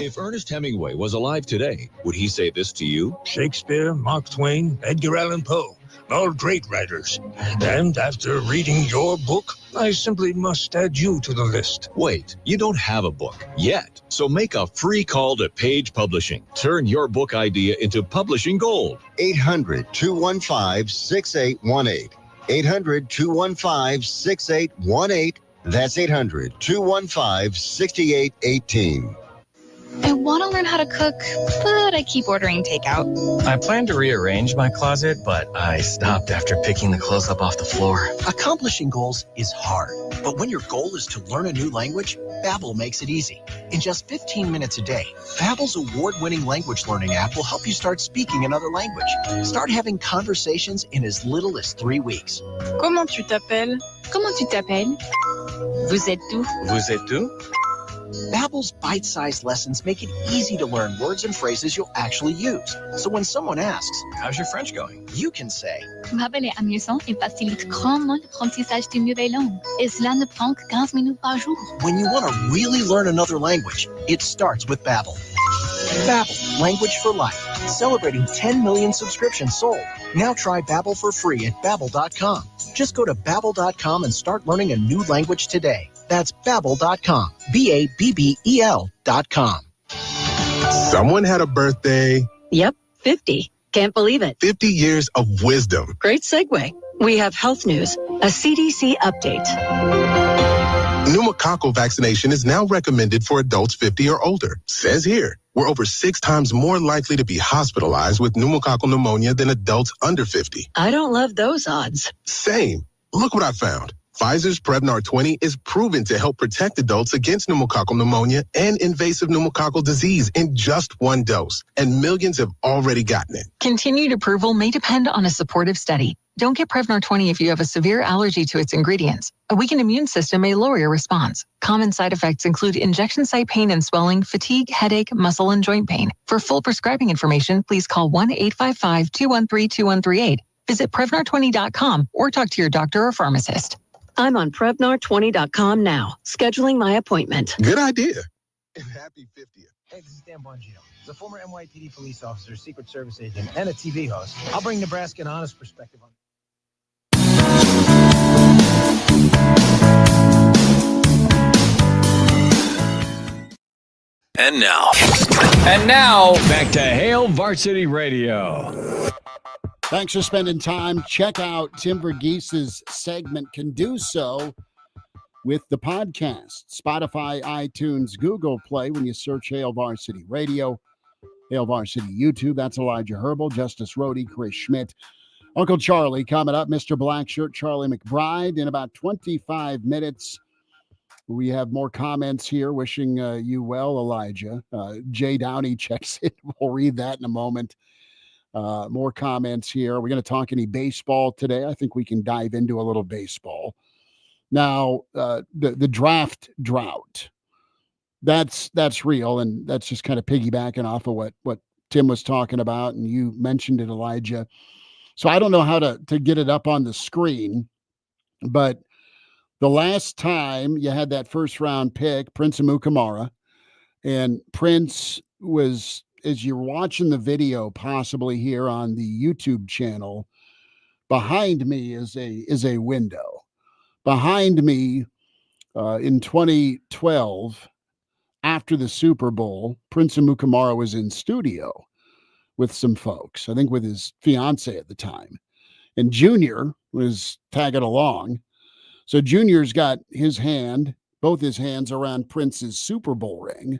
Speaker 14: If Ernest Hemingway was alive today, would he say this to you?
Speaker 15: Shakespeare, Mark Twain, Edgar Allan Poe, all great writers. And after reading your book, I simply must add you to the list.
Speaker 14: Wait, you don't have a book yet. So make a free call to Page Publishing. Turn your book idea into publishing gold.
Speaker 16: 800-215-6818. 800-215-6818. That's 800-215-6818.
Speaker 17: I want to learn how to cook, but I keep ordering takeout.
Speaker 18: I plan to rearrange my closet, but I stopped after picking the clothes up off the floor.
Speaker 6: Accomplishing goals is hard, but when your goal is to learn a new language, Babbel makes it easy. In just 15 minutes a day, Babbel's award-winning language learning app will help you start speaking another language. Start having conversations in as little as 3 weeks.
Speaker 17: Comment tu t'appelles? Comment tu t'appelles? Vous êtes où?
Speaker 18: Vous êtes où?
Speaker 6: Babbel's bite-sized lessons make it easy to learn words and phrases you'll actually use. So when someone asks,
Speaker 18: "How's your French going?"
Speaker 6: you can say,
Speaker 17: Babbel est amusant et facilite grandement l'apprentissage d'une nouvelle langue. Et cela ne prend que 15 minutes par jour.
Speaker 6: When you want to really learn another language, it starts with Babbel. Babbel, language for life. Celebrating 10 million subscriptions sold. Now try Babbel for free at Babbel.com. Just go to Babbel.com and start learning a new language today. That's Babbel.com. Babbel.com.
Speaker 8: Someone had a birthday.
Speaker 19: Yep, 50. Can't believe it.
Speaker 8: 50 years of wisdom.
Speaker 19: Great segue. We have health news, a CDC update.
Speaker 8: Pneumococcal vaccination is now recommended for adults 50 or older. Says here,
Speaker 20: we're over 6 times more likely to be hospitalized with pneumococcal pneumonia than adults under 50.
Speaker 19: I don't love those odds.
Speaker 20: Same. Look what I found. Pfizer's Prevnar 20 is proven to help protect adults against pneumococcal pneumonia and invasive pneumococcal disease in just 1 dose, and millions have already gotten it.
Speaker 19: Continued approval may depend on a supportive study. Don't get Prevnar 20 if you have a severe allergy to its ingredients. A weakened immune system may lower your response. Common side effects include injection site pain and swelling, fatigue, headache, muscle and joint pain. For full prescribing information, please call 1-855-213-2138. Visit Prevnar20.com or talk to your doctor or pharmacist. I'm on Prevnar20.com now, scheduling my appointment.
Speaker 20: Good idea.
Speaker 21: And happy 50th. Hey, this is Dan Bongino. As a former NYPD police officer, Secret Service agent, and a TV host, I'll bring Nebraska an honest perspective on.
Speaker 7: And now, back to Hail Varsity Radio.
Speaker 2: Thanks for spending time. Check out Tim Verghese's segment, Can Do So, with the podcast. Spotify, iTunes, Google Play when you search Hail Varsity Radio. Hail Varsity YouTube. That's Elijah Herbel, Justice Rhody, Chris Schmidt. Uncle Charlie coming up, Mr. Blackshirt, Charlie McBride. In about 25 minutes, we have more comments here wishing you well, Elijah. Jay Downey checks in. We'll read that in a moment. More comments here. We're going to talk any baseball today. I think we can dive into a little baseball. Now, the draft drought, that's real, and that's just kind of piggybacking off of what Tim was talking about, and you mentioned it, Elijah. So I don't know how to get it up on the screen, but the last time you had that first-round pick, Prince Amukamara, and Prince was, as you're watching the video possibly here on the YouTube channel, behind me is a window. Behind me in 2012, after the Super Bowl, Prince Amukamara was in studio with some folks, I think with his fiance at the time. And Junior was tagging along. So Junior's got both his hands around Prince's Super Bowl ring.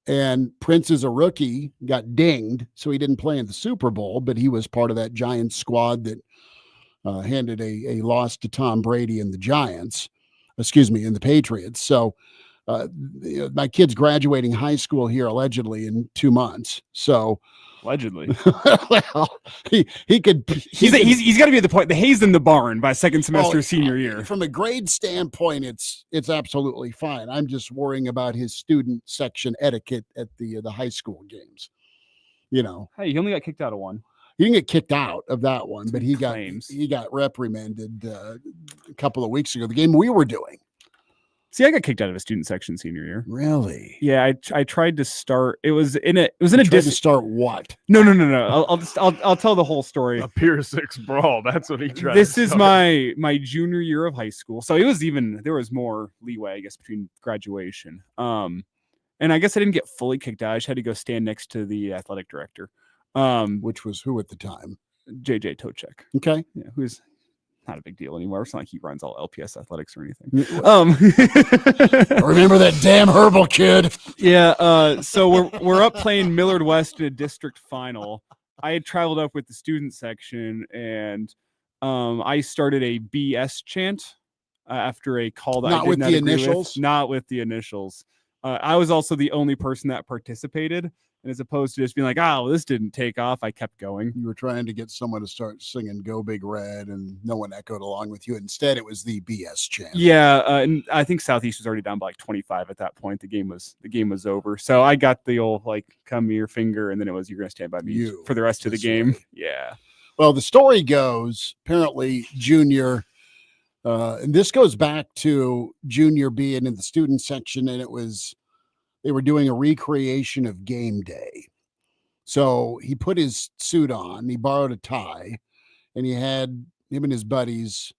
Speaker 2: And Prince is a rookie, got dinged, so he didn't play in the Super Bowl, but he was part of that Giants squad that handed a loss to Tom Brady and the in the Patriots. So my kid's graduating high school here allegedly in 2 months. So
Speaker 4: allegedly,
Speaker 2: well, he's got
Speaker 4: to be at the point, the hay's in the barn by second semester senior year.
Speaker 2: From a grade standpoint, it's absolutely fine. I'm just worrying about his student section etiquette at the high school games. You know,
Speaker 4: hey, he only got kicked out of one.
Speaker 2: He didn't get kicked out of that one, but he got reprimanded a couple of weeks ago. The game we were doing.
Speaker 4: See, I got kicked out of a student section senior year.
Speaker 2: Really?
Speaker 4: Yeah, I tried to start. It was in a to
Speaker 2: start what?
Speaker 4: No. I'll tell the whole story.
Speaker 3: A Pier 6 brawl. That's what he tried.
Speaker 4: This is my junior year of high school, so there was more leeway, I guess, between graduation. And I guess I didn't get fully kicked out. I just had to go stand next to the athletic director.
Speaker 2: Which was who at the time?
Speaker 4: JJ Tochek.
Speaker 2: Okay.
Speaker 4: Yeah, who's not a big deal anymore. It's not like he runs all LPS athletics or anything.
Speaker 2: Remember that damn Herbel kid.
Speaker 4: Yeah. So we're up playing Millard West in a district final. I had traveled up with the student section, and I started a BS chant after a call that
Speaker 2: not
Speaker 4: I did
Speaker 2: with
Speaker 4: not
Speaker 2: the
Speaker 4: agree
Speaker 2: initials.
Speaker 4: With. Not with the initials. I was also the only person that participated. And as opposed to just being like, this didn't take off, I kept going.
Speaker 2: You were trying to get someone to start singing Go Big Red, and no one echoed along with you. Instead, it was the BS chant.
Speaker 4: Yeah, and I think Southeast was already down by like 25 at that point. The game was over. So I got the old, like, come me your finger, and then it was, you're going to stand by me for the rest of the game.
Speaker 2: Way.
Speaker 4: Yeah.
Speaker 2: Well, the story goes, apparently, Junior, and this goes back to Junior being in the student section, and they were doing a recreation of game day. So he put his suit on, he borrowed a tie, and him and his buddies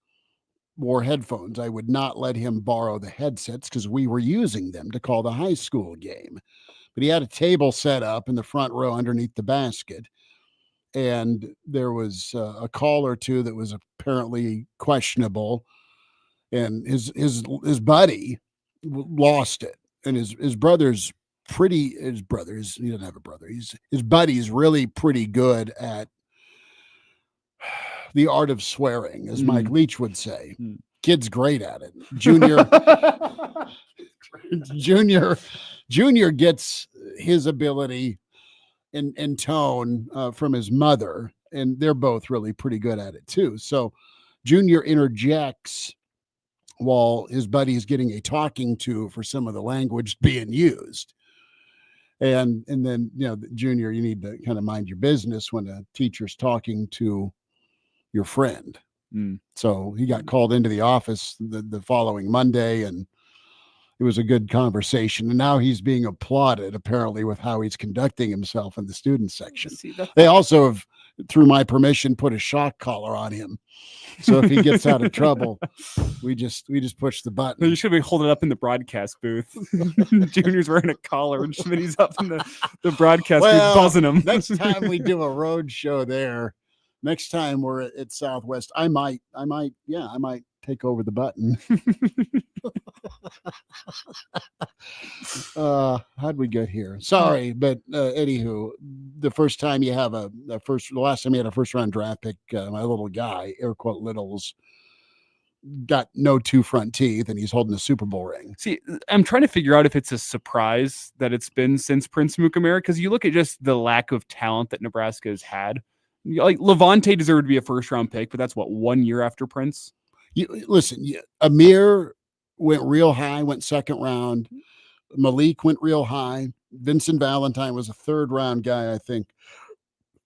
Speaker 2: wore headphones. I would not let him borrow the headsets because we were using them to call the high school game. But he had a table set up in the front row underneath the basket. And there was a call or two that was apparently questionable. And his buddy lost it. And his brother's his brother, he doesn't have a brother. His buddy's really pretty good at the art of swearing, as Mike Leach would say. Kid's great at it. Junior gets his ability and tone from his mother, and they're both really pretty good at it too. So Junior interjects while his buddy is getting a talking to for some of the language being used. And then, Junior, you need to kind of mind your business when a teacher's talking to your friend. So he got called into the office the following Monday, and it was a good conversation. And now he's being applauded, apparently, with how he's conducting himself in the student section. They also have, through my permission, put a shock collar on him. So if he gets out of trouble, we just push the button.
Speaker 4: You should be holding it up in the broadcast booth. Junior's wearing a collar and Schmidt's up in the broadcast booth buzzing him.
Speaker 2: Next time we do a road show there, next time we're at Southwest, I might take over the button. How'd we get here? Sorry, but anywho, the last time you had a first round draft pick, my little guy, air quote littles, got no two front teeth, and he's holding a Super Bowl ring.
Speaker 4: See, I'm trying to figure out if it's a surprise that it's been since Prince Mukamara, because you look at just the lack of talent that Nebraska has had. Like Levante deserved to be a first round pick, but that's 1 year after Prince.
Speaker 2: Amir went real high, went second round. Malik went real high. Vincent Valentine was a third round guy, I think.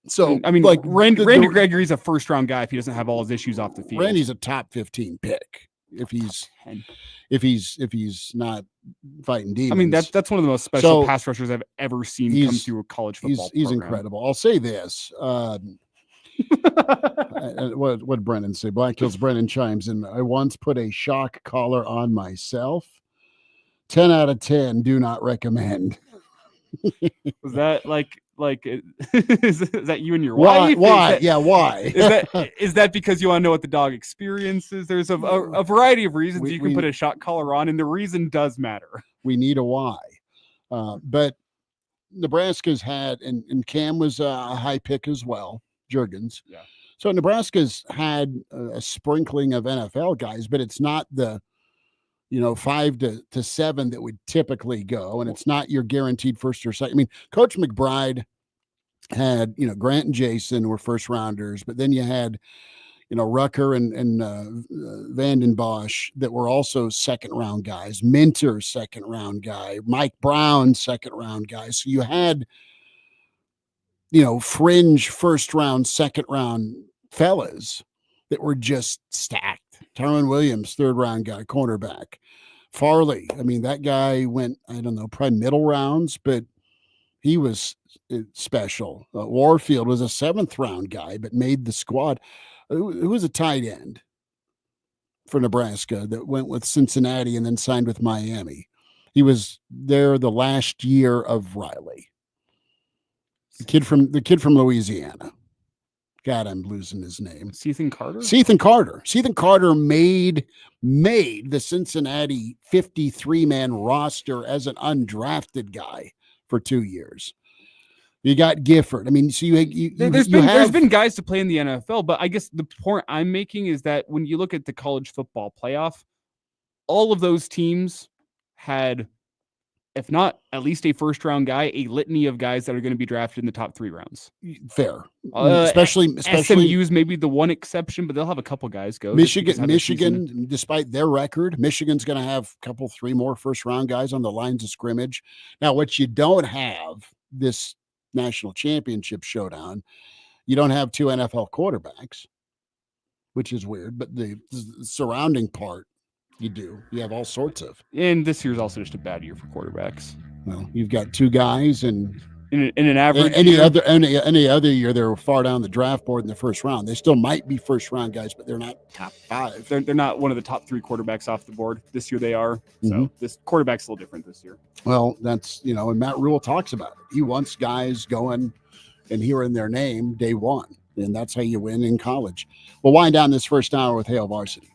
Speaker 2: So
Speaker 4: I mean, like Randy Gregory's a first round guy if he doesn't have all his issues off the field.
Speaker 2: Randy's a top 15 pick if he's not fighting demons.
Speaker 4: I mean, that's one of the most special pass rushers I've ever seen come through a college football.
Speaker 2: He's incredible. I'll say this. What did Brennan say? Black Hills Brennan chimes in. I once put a shock collar on myself. 10 out of 10 do not recommend.
Speaker 4: Was that like is that you and your wife?
Speaker 2: Why? Why?
Speaker 4: Is that because you want to know what the dog experiences? There's a variety of reasons you can put a shock collar on, and the reason does matter.
Speaker 2: We need a why. But Nebraska's had, and Cam was a high pick as well, Juergens.
Speaker 4: Yeah.
Speaker 2: So Nebraska's had a sprinkling of NFL guys, but it's not the 5 to 7 that would typically go, and it's not your guaranteed first or second. I mean, Coach McBride had, Grant and Jason were first rounders, but then you had, Rucker and Vanden Bosch that were also second round guys. Minter, second round guy. Mike Brown, second round guy. So you had, fringe first round, second round fellas that were just stacked. Tyron Williams, third round guy, cornerback. Farley, I mean, that guy went, I don't know, probably middle rounds, but he was special. Warfield was a 7th round guy, but made the squad. Who was a tight end for Nebraska that went with Cincinnati and then signed with Miami? He was there the last year of Riley. The kid from Louisiana. God, I'm losing his name.
Speaker 4: Cethan Carter?
Speaker 2: Cethan Carter made the Cincinnati 53-man roster as an undrafted guy for 2 years. You got Gifford. I mean, so there's
Speaker 4: been guys to play in the NFL, but I guess the point I'm making is that when you look at the college football playoff, all of those teams had, if not at least a first round guy, a litany of guys that are going to be drafted in the top 3 rounds.
Speaker 2: Fair. Especially
Speaker 4: SMU's maybe the one exception, but they'll have a couple guys go.
Speaker 2: Michigan, despite their record, Michigan's going to have a couple, 3 more first round guys on the lines of scrimmage. Now, what you don't have this national championship showdown, you don't have 2 NFL quarterbacks, which is weird, but the surrounding part, you do. You have all sorts of.
Speaker 4: And this year's also just a bad year for quarterbacks.
Speaker 2: Well, you've got 2 guys, and
Speaker 4: in an average
Speaker 2: any other year they're far down the draft board in the first round. They still might be first round guys, but they're not top 5.
Speaker 4: They're not one of the top 3 quarterbacks off the board. This year they are. So this quarterback's a little different this year.
Speaker 2: Well, that's, and Matt Rule talks about it. He wants guys going and hearing their name day one, and that's how you win in college. We'll wind down this first hour with Hail Varsity.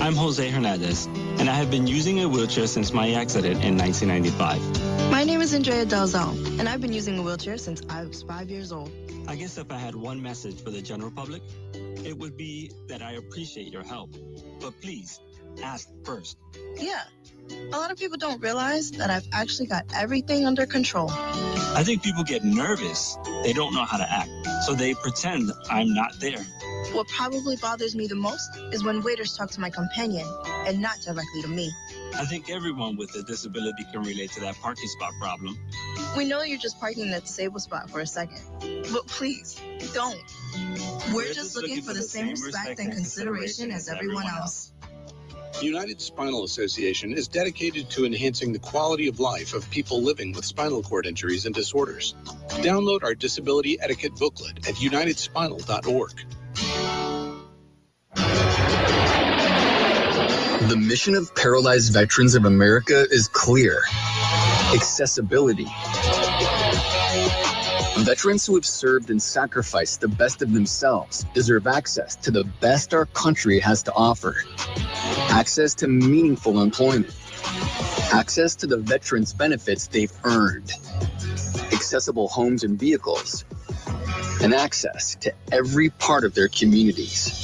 Speaker 18: I'm Jose Hernandez, and I have been using a wheelchair since my accident in 1995.
Speaker 5: My name is Andrea Dalzell, and I've been using a wheelchair since I was 5 years old.
Speaker 18: I guess if I had one message for the general public, it would be that I appreciate your help. But please, ask first.
Speaker 5: Yeah, a lot of people don't realize that I've actually got everything under control.
Speaker 18: I think people get nervous. They don't know how to act, so they pretend I'm not there.
Speaker 5: What probably bothers me the most is when waiters talk to my companion and not directly to me.
Speaker 18: I think everyone with a disability can relate to that parking spot problem.
Speaker 5: We know you're just parking in that disabled spot for a second, but please, don't. We're just looking for the same respect and consideration as everyone else.
Speaker 22: The United Spinal Association is dedicated to enhancing the quality of life of people living with spinal cord injuries and disorders. Download our disability etiquette booklet at unitedspinal.org.
Speaker 23: The mission of Paralyzed Veterans of America is clear: accessibility. Veterans who have served and sacrificed the best of themselves deserve access to the best our country has to offer. Access to meaningful employment. Access to the veterans' benefits they've earned. Accessible homes and vehicles. And access to every part of their communities.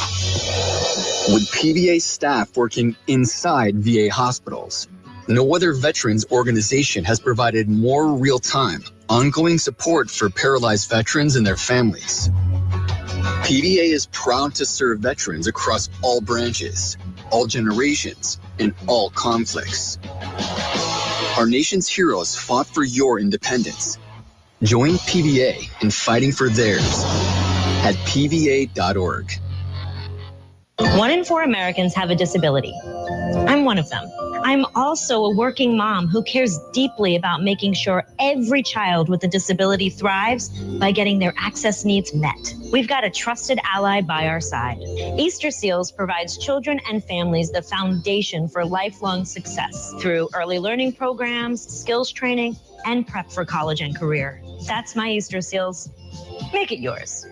Speaker 23: With PVA staff working inside VA hospitals, no other veterans organization has provided more real-time, ongoing support for paralyzed veterans and their families. PVA is proud to serve veterans across all branches, all generations, and all conflicts. Our nation's heroes fought for your independence. Join PVA in fighting for theirs at pva.org.
Speaker 24: 1 in 4 Americans have a disability. I'm one of them. I'm also a working mom who cares deeply about making sure every child with a disability thrives by getting their access needs met. We've got a trusted ally by our side. Easter Seals provides children and families the foundation for lifelong success through early learning programs, skills training, and prep for college and career. That's my Easter Seals. Make it yours.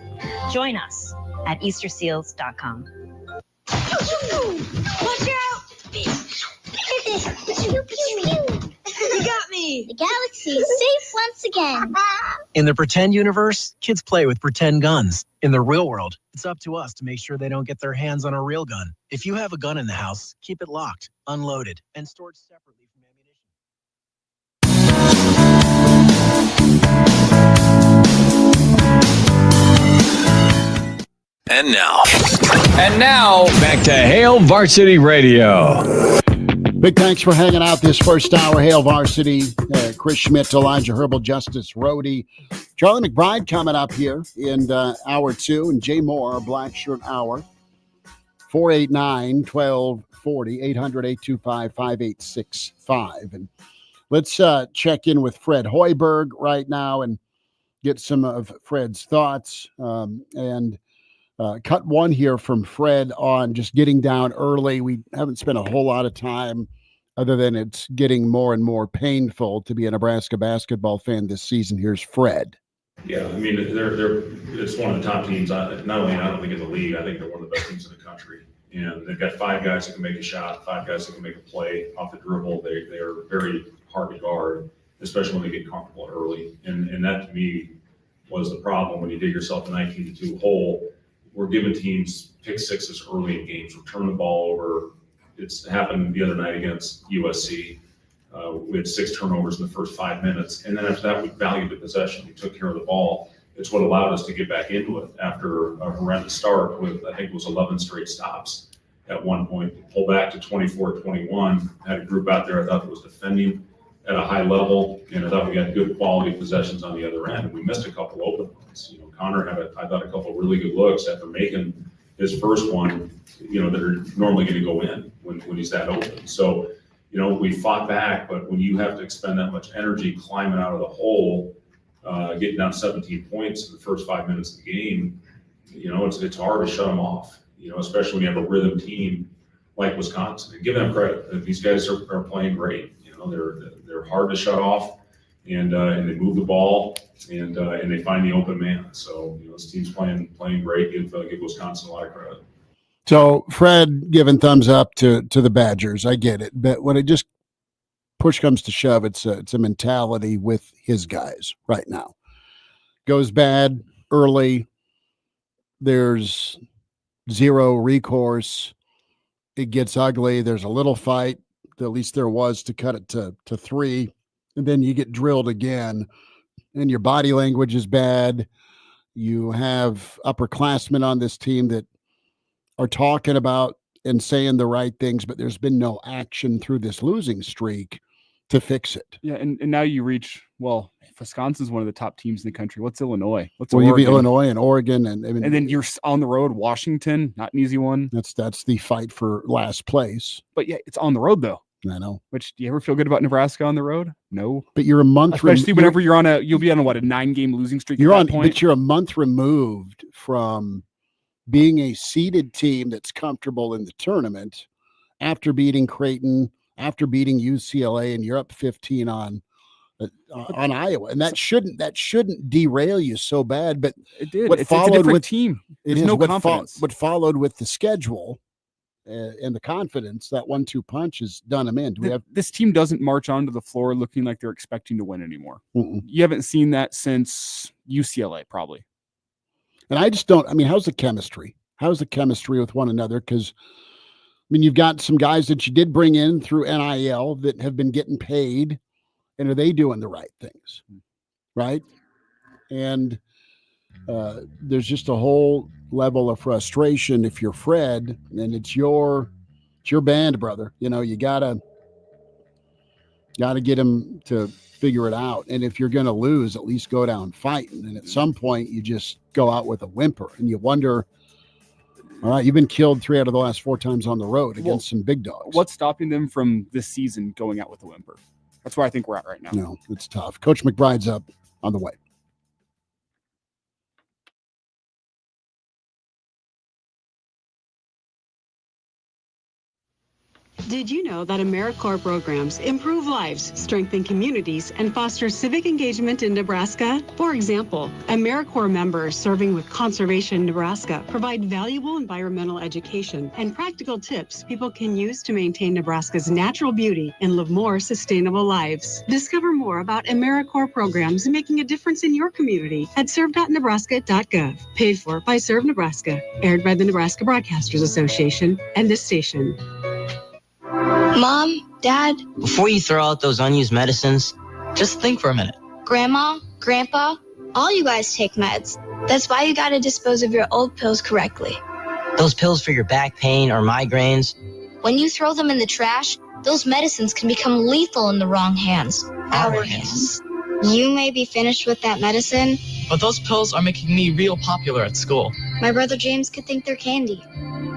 Speaker 24: Join us at easterseals.com.
Speaker 25: Watch out! Pew, pew, pew. You got me! The galaxy is safe once again.
Speaker 6: In the pretend universe, kids play with pretend guns. In the real world, it's up to us to make sure they don't get their hands on a real gun. If you have a gun in the house, keep it locked, unloaded, and stored separately from
Speaker 7: And now, back to Hail Varsity Radio.
Speaker 2: Big thanks for hanging out this first hour. Hail Varsity, Chris Schmidt, Elijah Herbel, Justice Rhody, Charlie McBride coming up here in hour 2, and Jay Moore, our Black Shirt Hour. 489-1240, 800-825-5865. And let's check in with Fred Hoiberg right now and get some of Fred's thoughts. Cut one here from Fred on just getting down early. We haven't spent a whole lot of time other than it's getting more and more painful to be a Nebraska basketball fan this season. Here's Fred.
Speaker 26: Yeah, I mean, it's one of the top teams. Not only I don't think in the league, I think they're one of the best teams in the country. And they've got 5 guys that can make a shot, 5 guys that can make a play off the dribble. They are very hard to guard, especially when they get comfortable early. And that to me was the problem when you dig yourself a 19-2 hole. We're giving teams pick sixes early in games. We're turning the ball over. It's happened the other night against USC. We had 6 turnovers in the first 5 minutes. And then after that, we valued the possession. We took care of the ball. It's what allowed us to get back into it after a horrendous start with, I think it was 11 straight stops at one point. We pulled back to 24-21. Had a group out there I thought that was defending at a high level, and I thought we had good quality possessions on the other end. We missed a couple open ones. Connor had, I thought, a couple really good looks after making his first one, that are normally going to go in when he's that open. So, we fought back, but when you have to expend that much energy climbing out of the hole, getting down 17 points in the first 5 minutes of the game, it's hard to shut them off, especially when you have a rhythm team like Wisconsin. And give them credit. These guys are playing great. They're hard to shut off, and they move the ball, and they find the open man. So this team's playing great. Give Wisconsin a lot of credit.
Speaker 2: So Fred giving thumbs up to the Badgers. I get it. But when it just push comes to shove, it's a mentality with his guys right now. Goes bad early. There's zero recourse. It gets ugly. There's a little fight. At least there was, to cut it to 3. And then you get drilled again. And your body language is bad. You have upperclassmen on this team that are talking about and saying the right things, but there's been no action through this losing streak to fix it.
Speaker 4: Yeah, and now you reach, well, Wisconsin's one of the top teams in the country. What's Illinois? What's
Speaker 2: Well, you have
Speaker 4: Oregon?
Speaker 2: Illinois and Oregon, and
Speaker 4: then you're on the road, Washington, not an easy one.
Speaker 2: That's the fight for last place.
Speaker 4: But yeah, it's on the road though.
Speaker 2: I know.
Speaker 4: Which, do you ever feel good about Nebraska on the road? No.
Speaker 2: But you're a month,
Speaker 4: especially whenever you'll be on a 9-game losing streak.
Speaker 2: You're
Speaker 4: at
Speaker 2: on,
Speaker 4: that point.
Speaker 2: but you're a month removed from being a seeded team that's comfortable in the tournament after beating Creighton, after beating UCLA, and you're up 15 on Iowa, and that shouldn't derail you so bad. But
Speaker 4: it did.
Speaker 2: What
Speaker 4: it's
Speaker 2: followed
Speaker 4: a different
Speaker 2: with
Speaker 4: team.
Speaker 2: It
Speaker 4: There's
Speaker 2: is
Speaker 4: no
Speaker 2: what
Speaker 4: confidence.
Speaker 2: what followed with the schedule and the confidence, that 1-2 punch has done them in.
Speaker 4: This team doesn't march onto the floor looking like they're expecting to win anymore.
Speaker 2: Mm-mm.
Speaker 4: You haven't seen that since UCLA, probably.
Speaker 2: And I just don't. I mean, how's the chemistry? How's the chemistry with one another? Because you've got some guys that you did bring in through NIL that have been getting paid, and are they doing the right things? Right? And there's just a whole level of frustration if you're Fred, and it's your band, brother. You gotta get him to figure it out. And if you're gonna lose, at least go down fighting. And at some point, you just go out with a whimper, and you wonder, all right, you've been killed 3 out of the last 4 times on the road against some big dogs.
Speaker 4: What's stopping them from this season going out with a whimper? That's where I think we're at right now.
Speaker 2: No, it's tough. Coach McBride's up on the way.
Speaker 1: Did you know that AmeriCorps programs improve lives, strengthen communities, and foster civic engagement in Nebraska? For example, AmeriCorps members serving with Conservation Nebraska provide valuable environmental education and practical tips people can use to maintain Nebraska's natural beauty and live more sustainable lives. Discover more about AmeriCorps programs making a difference in your community at serve.nebraska.gov. Paid for by Serve Nebraska. Aired by the Nebraska Broadcasters Association and this station.
Speaker 25: Mom, Dad,
Speaker 9: Before you throw out those unused medicines, just think for a minute.
Speaker 25: Grandma, Grandpa, all you guys take meds. That's why you gotta dispose of your old pills correctly.
Speaker 9: Those pills for your back pain or migraines.
Speaker 25: When you throw them in the trash, those medicines can become lethal in the wrong hands. Our hands. You may be finished with that medicine,
Speaker 10: But those pills are making me real popular at school.
Speaker 25: my brother James could think they're candy.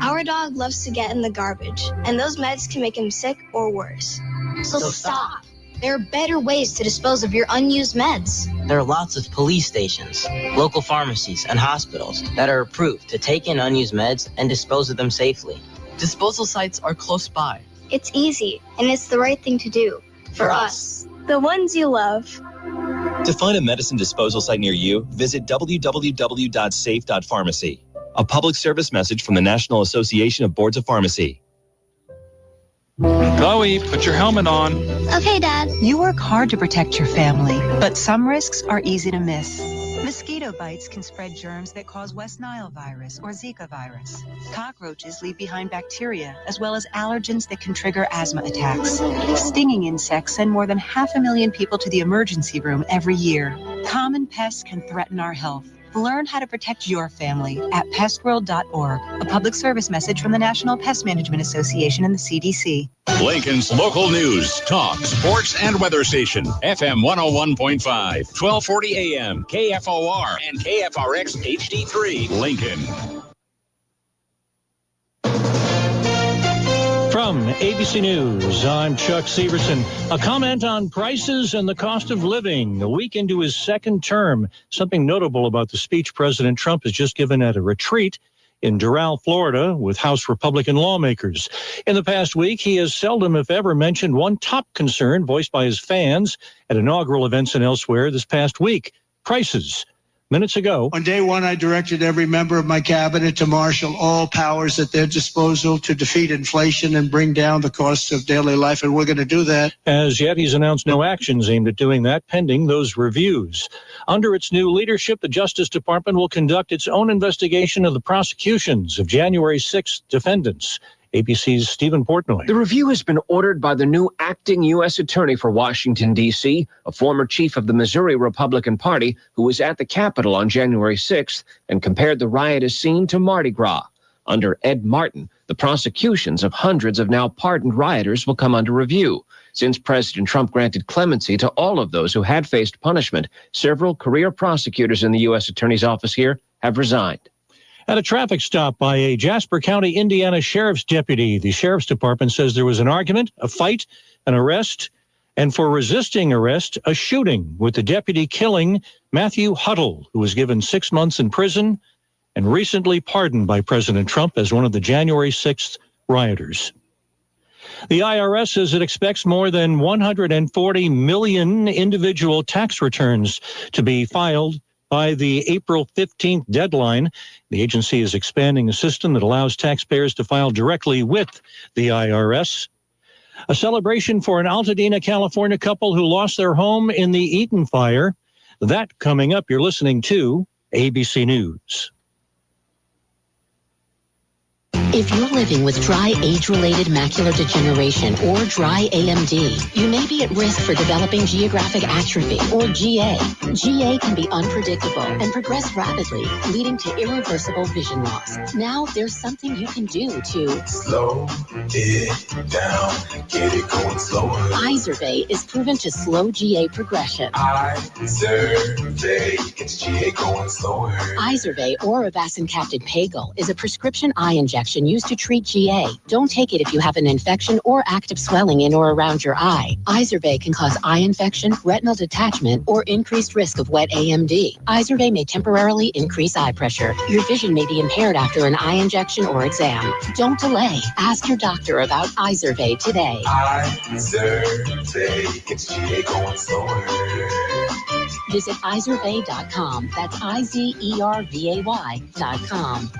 Speaker 25: Our dog loves to get in the garbage, and those meds can make him sick or worse. So stop. There are better ways to dispose of your unused meds.
Speaker 9: There are lots of police stations, local pharmacies, and hospitals that are approved to take in unused meds and dispose of them safely.
Speaker 10: Disposal sites are close by.
Speaker 25: It's easy, and it's the right thing to do. For us. The ones you love.
Speaker 11: To find a medicine disposal site near you, visit www.safe.pharmacy. A public service message from the National Association of Boards of Pharmacy.
Speaker 12: Chloe, put your helmet on.
Speaker 25: Okay, Dad.
Speaker 13: You work hard to protect your family, but some risks are easy to miss. Mosquito bites can spread germs that cause West Nile virus or Zika virus. Cockroaches leave behind bacteria, as well as allergens that can trigger asthma attacks. Stinging insects send more than 500,000 people to the emergency room every year. Common pests can threaten our health. Learn how to protect your family at pestworld.org. A public service message from the National Pest Management Association and the CDC.
Speaker 27: Lincoln's local news, talk, sports, and weather station. FM 101.5, 1240 AM, KFOR, and KFRX HD3, Lincoln.
Speaker 28: From ABC News, I'm Chuck Severson. A comment on prices and the cost of living a week into his second term. Something notable about the speech President Trump has just given at a retreat in Doral, Florida, with House Republican lawmakers. In the past week, he has seldom, if ever, mentioned one top concern voiced by his fans at inaugural events and elsewhere this past week: prices. minutes ago.
Speaker 8: On day one, I directed every member of my cabinet to marshal all powers at their disposal to defeat inflation and bring down the cost of daily life, and we're going to do that.
Speaker 28: As yet, he's announced no actions aimed at doing that, pending those reviews. Under its new leadership, the Justice Department will conduct its own investigation of the prosecutions of January 6th defendants. ABC's Stephen Portnoy.
Speaker 12: The review has been ordered by the new acting U.S. Attorney for Washington, D.C., a former chief of the Missouri Republican Party who was at the Capitol on January 6th and compared the riotous scene to Mardi Gras. Under Ed Martin, the prosecutions of hundreds of now pardoned rioters will come under review. Since President Trump granted clemency to all of those who had faced punishment, several career prosecutors in the U.S. Attorney's Office here have resigned.
Speaker 28: At a traffic stop by a Jasper County, Indiana sheriff's deputy, the sheriff's department says there was an argument, a fight, an arrest, and for resisting arrest, a shooting, with the deputy killing Matthew Huddle, who was given 6 months in prison and recently pardoned by President Trump as one of the January 6th rioters. The IRS says it expects more than 140 million individual tax returns to be filed by the April 15th deadline. The agency is expanding a system that allows taxpayers to file directly with the IRS. A celebration for an Altadena, California couple who lost their home in the Eaton fire. That coming up. You're listening to ABC News.
Speaker 14: If you're living with dry age-related macular degeneration or dry AMD, you may be at risk for developing geographic atrophy or GA. GA can be unpredictable and progress rapidly, leading to irreversible vision loss. Now there's something you can do to
Speaker 15: slow it down, get it going slower.
Speaker 14: Izervay is proven to slow GA progression.
Speaker 15: Izervay gets GA going slower.
Speaker 14: Izervay or avacincaptad pagel is a prescription eye injection used to treat GA. Don't take it if you have an infection or active swelling in or around your eye. Izervay can cause eye infection, retinal detachment, or increased risk of wet AMD. Izervay may temporarily increase eye pressure. Your vision may be impaired after an eye injection or exam. Don't delay. Ask your doctor about Izervay today.
Speaker 15: Izervay gets GA going slower.
Speaker 14: Visit Izervay.com. That's IZERVAY.com.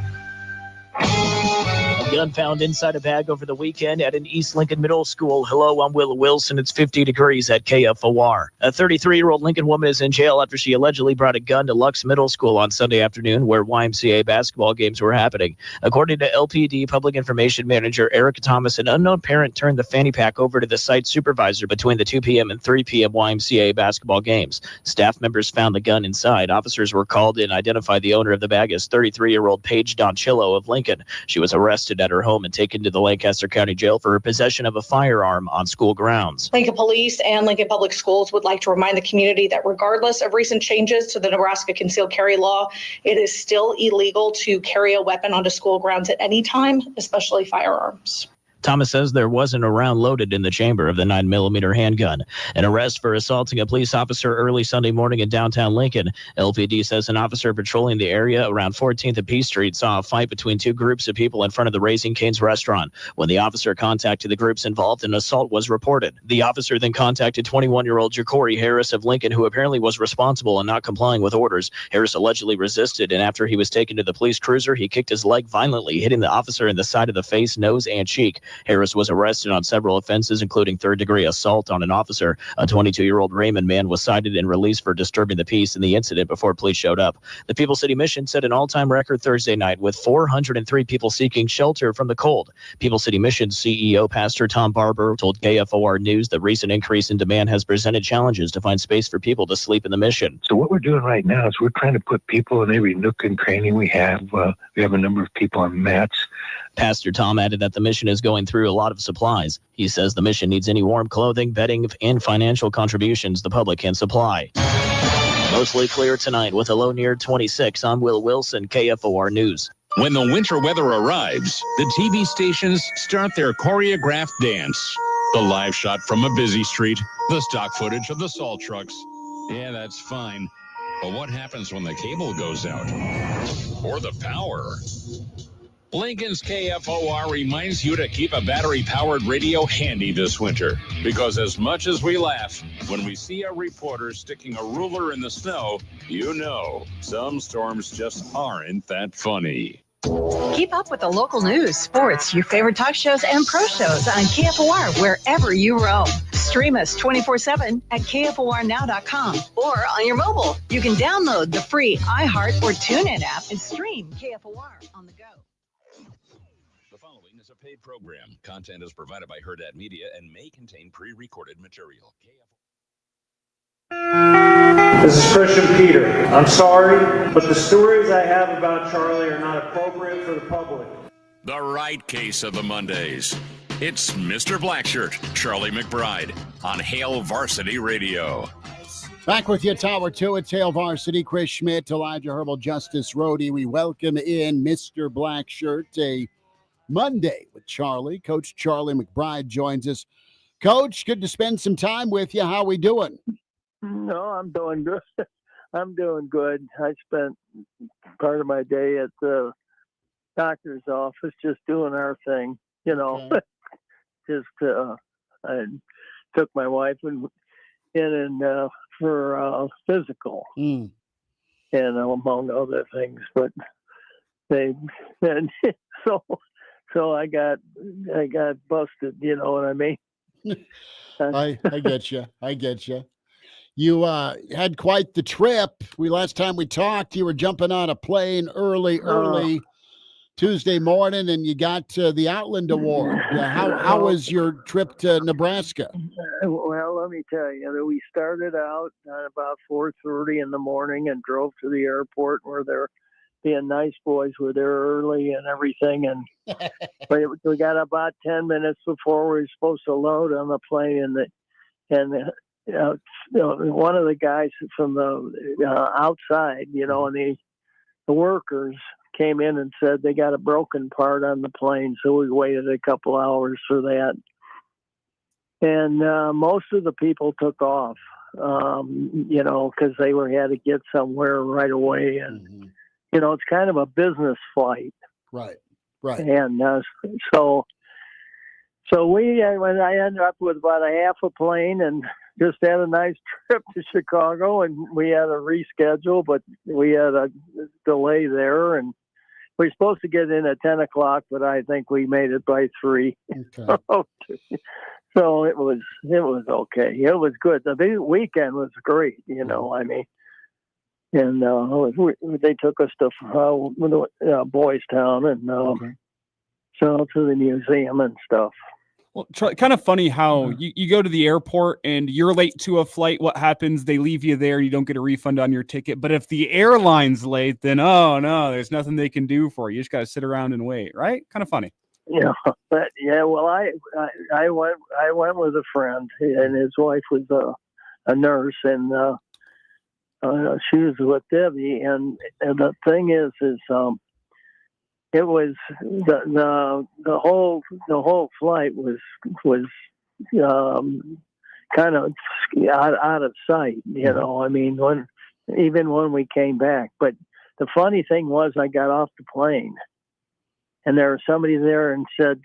Speaker 16: A gun found inside a bag over the weekend at an East Lincoln Middle School. Hello, I'm Will Wilson. It's 50 degrees at KFOR. A 33-year-old Lincoln woman is in jail after she allegedly brought a gun to Lux Middle School on Sunday afternoon, where YMCA basketball games were happening. According to LPD Public Information Manager Eric Thomas, an unknown parent turned the fanny pack over to the site supervisor between the 2 p.m. and 3 p.m. YMCA basketball games. Staff members found the gun inside. Officers were called in and identified the owner of the bag as 33-year-old Paige Donchillo of Lincoln. She was arrested at her home and taken to the Lancaster County Jail for her possession of a firearm on school grounds.
Speaker 17: Lincoln Police and Lincoln Public Schools would like to remind the community that regardless of recent changes to the Nebraska concealed carry law, it is still illegal to carry a weapon onto school grounds at any time, especially firearms.
Speaker 16: Thomas says there wasn't a round loaded in the chamber of the 9mm handgun. An arrest for assaulting a police officer early Sunday morning in downtown Lincoln. LPD says an officer patrolling the area around 14th and P Street saw a fight between two groups of people in front of the Raising Cane's restaurant. When the officer contacted the groups involved, an assault was reported. The officer then contacted 21-year-old Ja'Cory Harris of Lincoln, who apparently was responsible in not complying with orders. Harris allegedly resisted, and after he was taken to the police cruiser, he kicked his leg violently, hitting the officer in the side of the face, nose, and cheek. Harris was arrested on several offenses, including third-degree assault on an officer. A 22-year-old Raymond man was cited and released for disturbing the peace in the incident before police showed up. The People City Mission set an all-time record Thursday night with 403 people seeking shelter from the cold. People City Mission CEO Pastor Tom Barber told KFOR News the recent increase in demand has presented challenges to find space for people to sleep in the mission.
Speaker 19: So what we're doing right now is we're trying to put people in every nook and cranny we have. We have a number of people on mats.
Speaker 16: Pastor Tom added that the mission is going through a lot of supplies. He says the mission needs any warm clothing, bedding, and financial contributions the public can supply. Mostly clear tonight with a low near 26. I'm Will Wilson, KFOR News.
Speaker 27: When the winter weather arrives, the TV stations start their choreographed dance. The live shot from a busy street, the stock footage of the salt trucks. Yeah, that's fine. But what happens when the cable goes out? Or the power? Lincoln's KFOR reminds you to keep a battery-powered radio handy this winter. Because as much as we laugh, when we see a reporter sticking a ruler in the snow, you know some storms just aren't that funny.
Speaker 3: Keep up with the local news, sports, your favorite talk shows, and pro shows on KFOR wherever you roam. Stream us 24/7 at KFORnow.com or on your mobile. You can download the free iHeart or TuneIn app and stream KFOR on the go.
Speaker 27: The following is a paid program. Content is provided by Hurrdat Media and may contain pre-recorded material.
Speaker 5: This is Christian Peter. I'm sorry, but the stories I have about Charlie are not appropriate for the public.
Speaker 27: The right case of the Mondays. It's Mr. Blackshirt, Charlie McBride, on Hail Varsity Radio.
Speaker 2: Back with you, Tower 2. It's Hail Varsity. Chris Schmidt, Elijah Herbel, Justice Rhody. We welcome in Mr. Blackshirt, a Monday with Charlie. Coach Charlie McBride joins us. Coach, good to spend some time with you. How we doing?
Speaker 18: No, I'm doing good. I'm doing good. I spent part of my day at the doctor's office just doing our thing, you know. Okay. I took my wife in for physical, and among other things. But so I got busted. You know what I mean?
Speaker 2: I get you. I get you. You had quite the trip. Last time we talked, you were jumping on a plane early Tuesday morning, and you got the Outland Award. How was your trip to Nebraska?
Speaker 18: Well, let me tell you, we started out at about 4:30 in the morning and drove to the airport where they're being nice boys. Were there early and everything, and we got about 10 minutes before we were supposed to load on the plane, one of the guys from the outside, you know, and the workers came in and said they got a broken part on the plane, so we waited a couple hours for that. And most of the people took off, you know, because they had to get somewhere right away, and you know, it's kind of a business flight,
Speaker 2: right?
Speaker 18: And so I ended up with about a half a plane and just had a nice trip to Chicago, and we had a reschedule, but we had a delay there, and we were supposed to get in at 10 o'clock, but I think we made it by 3. Okay. So it was okay. It was good. The weekend was great, you know, I mean, and they took us to Boys Town and so to the museum and stuff.
Speaker 4: Well, kind of funny how you go to the airport and you're late to a flight. What happens? They leave you there. You don't get a refund on your ticket. But if the airline's late, then, oh, no, there's nothing they can do for you. You just got to sit around and wait, right? Kind of funny.
Speaker 18: Yeah, well, I went with a friend, and his wife was a nurse, and she was with Debbie. And the thing is it was the whole flight was kind of out of sight, you know. I mean, even when we came back. But the funny thing was, I got off the plane, and there was somebody there and said,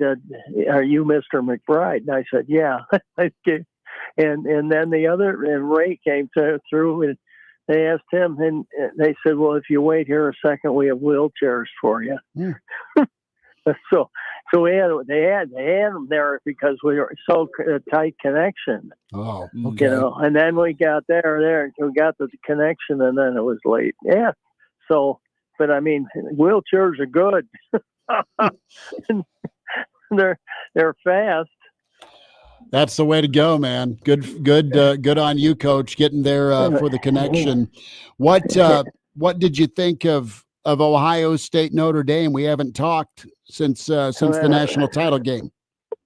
Speaker 18: "Are you Mr. McBride?" And I said, "Yeah." And then and Ray came through, and they asked him, and they said, "Well, if you wait here a second, we have wheelchairs for you." Yeah. So they had them there because we were so tight connection.
Speaker 2: Oh, okay.
Speaker 18: You know, and then we got there, we got the connection, and then it was late. Yeah. So, but I mean, wheelchairs are good. They're fast.
Speaker 2: That's the way to go, man. Good on you, Coach, getting there for the connection. What did you think of Ohio State Notre Dame? We haven't talked since the national title game.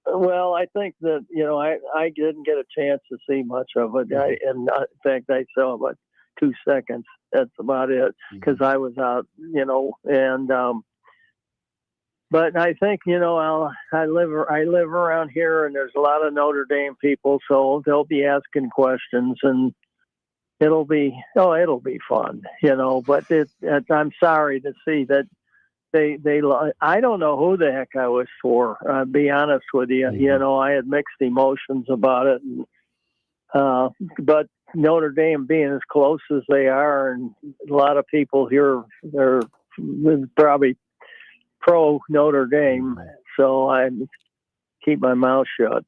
Speaker 18: Well, I think that, you know, I didn't get a chance to see much of it. In fact, I saw about 2 seconds. That's about it, because I was out, you know, and but I think, you know, I live around here, and there's a lot of Notre Dame people, so they'll be asking questions, and it'll be fun, you know. But I'm sorry to see that I don't know who the heck I was for. I'll be honest with you.
Speaker 2: Mm-hmm.
Speaker 18: I had mixed emotions about it, but Notre Dame being as close as they are, and a lot of people here they're probably pro Notre Dame, so I keep my mouth shut.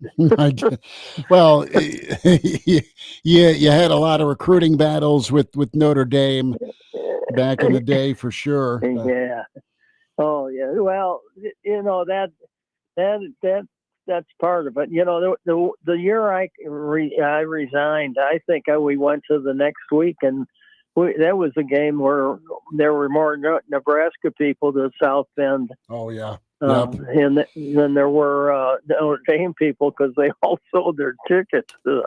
Speaker 2: Well, you had a lot of recruiting battles with Notre Dame back in the day, for sure.
Speaker 18: Yeah. Oh yeah. Well, that's part of it. The year I resigned, I think we went to the next week, and that was a game where there were more Nebraska people to South Bend.
Speaker 2: Oh yeah.
Speaker 18: And then there were Notre Dame people, because they all sold their tickets to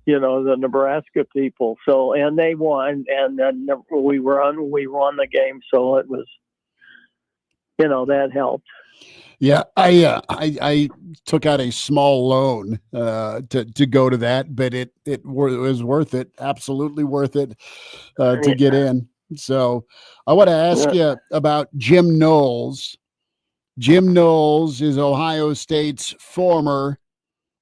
Speaker 18: the Nebraska people. So, and they won, and then we won the game. So it was, that helped.
Speaker 2: Yeah, I took out a small loan to go to that, but it was worth it, absolutely worth it to get in. So I want to ask you about Jim Knowles. Jim Knowles is Ohio State's former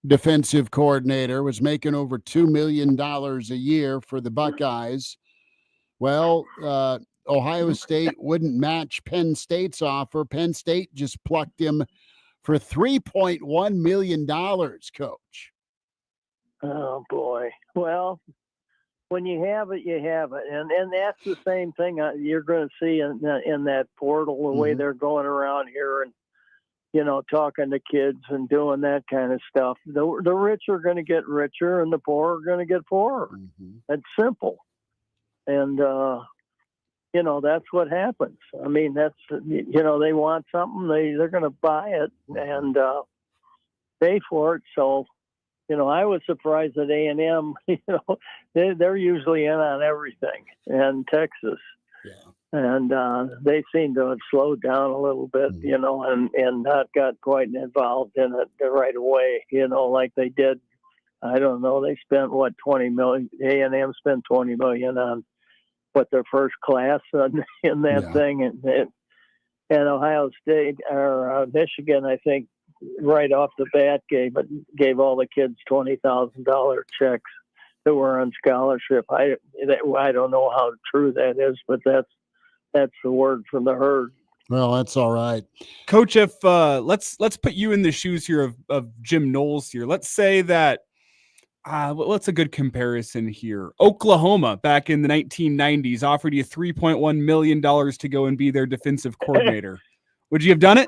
Speaker 2: defensive coordinator, was making over $2 million a year for the Buckeyes. Well, Ohio State wouldn't match Penn State's offer. Penn State just plucked him for $3.1 million, Coach.
Speaker 18: Oh, boy. Well, when you have it, you have it. And that's the same thing you're going to see in that portal, the way they're going around here and, talking to kids and doing that kind of stuff. The rich are going to get richer and the poor are going to get poorer. That's simple. And, that's what happens. I mean, that's, they want something, they're going to buy it and pay for it. So, I was surprised that A&M, they're usually in on everything, and Texas.
Speaker 2: Yeah.
Speaker 18: And they seem to have slowed down a little bit, and not got quite involved in it right away, like they did. I don't know. They spent, $20 million. A&M spent $20 million on their first class in that thing. And Ohio State or Michigan, I think, right off the bat gave all the kids $20,000 checks that were on scholarship. I don't know how true that is, but that's the word from the herd.
Speaker 2: Well, that's all right,
Speaker 4: Coach. If let's put you in the shoes here of Jim Knowles here. Let's say that what's a good comparison here? Oklahoma back in the 1990s offered you $3.1 million to go and be their defensive coordinator. Would you have done it?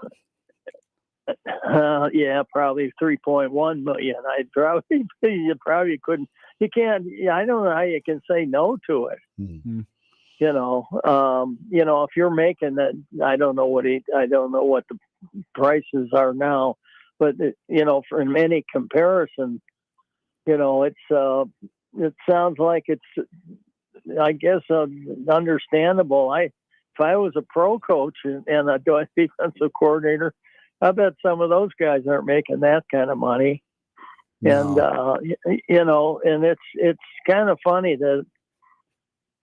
Speaker 18: Yeah, probably 3.1 million. You probably couldn't. You can't. I don't know how you can say no to it.
Speaker 2: Mm-hmm.
Speaker 18: If you're making that, I don't know what the prices are now, but for any comparison, it sounds like it's, I guess, understandable. If I was a pro coach and a defensive coordinator, I bet some of those guys aren't making that kind of money. No. And it's kind of funny that,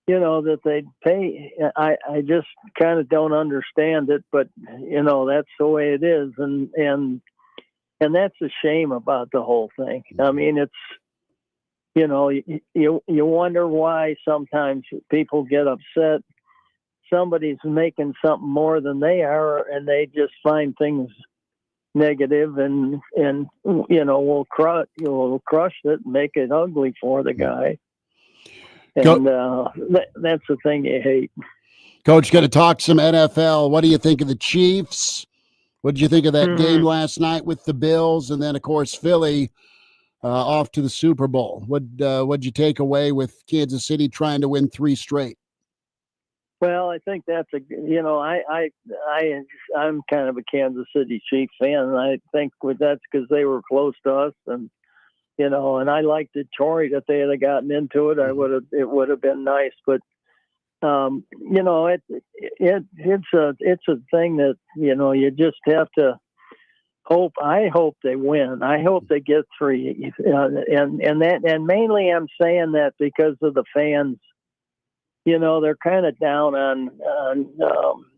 Speaker 18: that they pay. I just kind of don't understand it, but that's the way it is. And that's a shame about the whole thing. I mean, it's, you wonder why sometimes people get upset. Somebody's making something more than they are, and they just find things negative and will crush it and make it ugly for the guy. And that's the thing you hate.
Speaker 2: Coach, got to talk some NFL. What do you think of the Chiefs? What did you think of that game last night with the Bills? And then, of course, Philly off to the Super Bowl. What'd you take away with Kansas City trying to win 3 straight?
Speaker 18: Well, I think that's I'm kind of a Kansas City Chiefs fan, and I think that's because they were close to us, and and I liked Detroit. If they had gotten into it, it would have been nice. But it's a thing that you just have to hope. I hope they win. I hope they get 3, and mainly I'm saying that because of the fans. They're kind of down on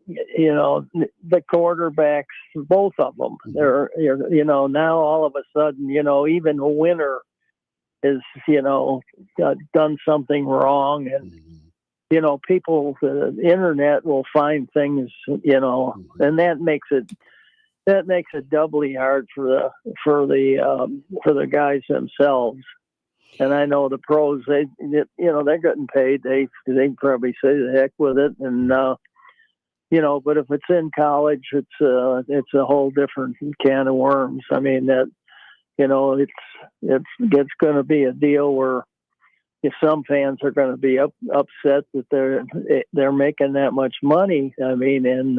Speaker 18: the quarterbacks, both of them, they're, now all of a sudden, even a winner is, done something wrong. And, people, the internet will find things, and that makes it doubly hard for the guys themselves. And I know the pros, they're getting paid. They probably say the heck with it. And, but if it's in college, it's a whole different can of worms. I mean, it's going to be a deal where if some fans are going to be upset that they're making that much money. I mean,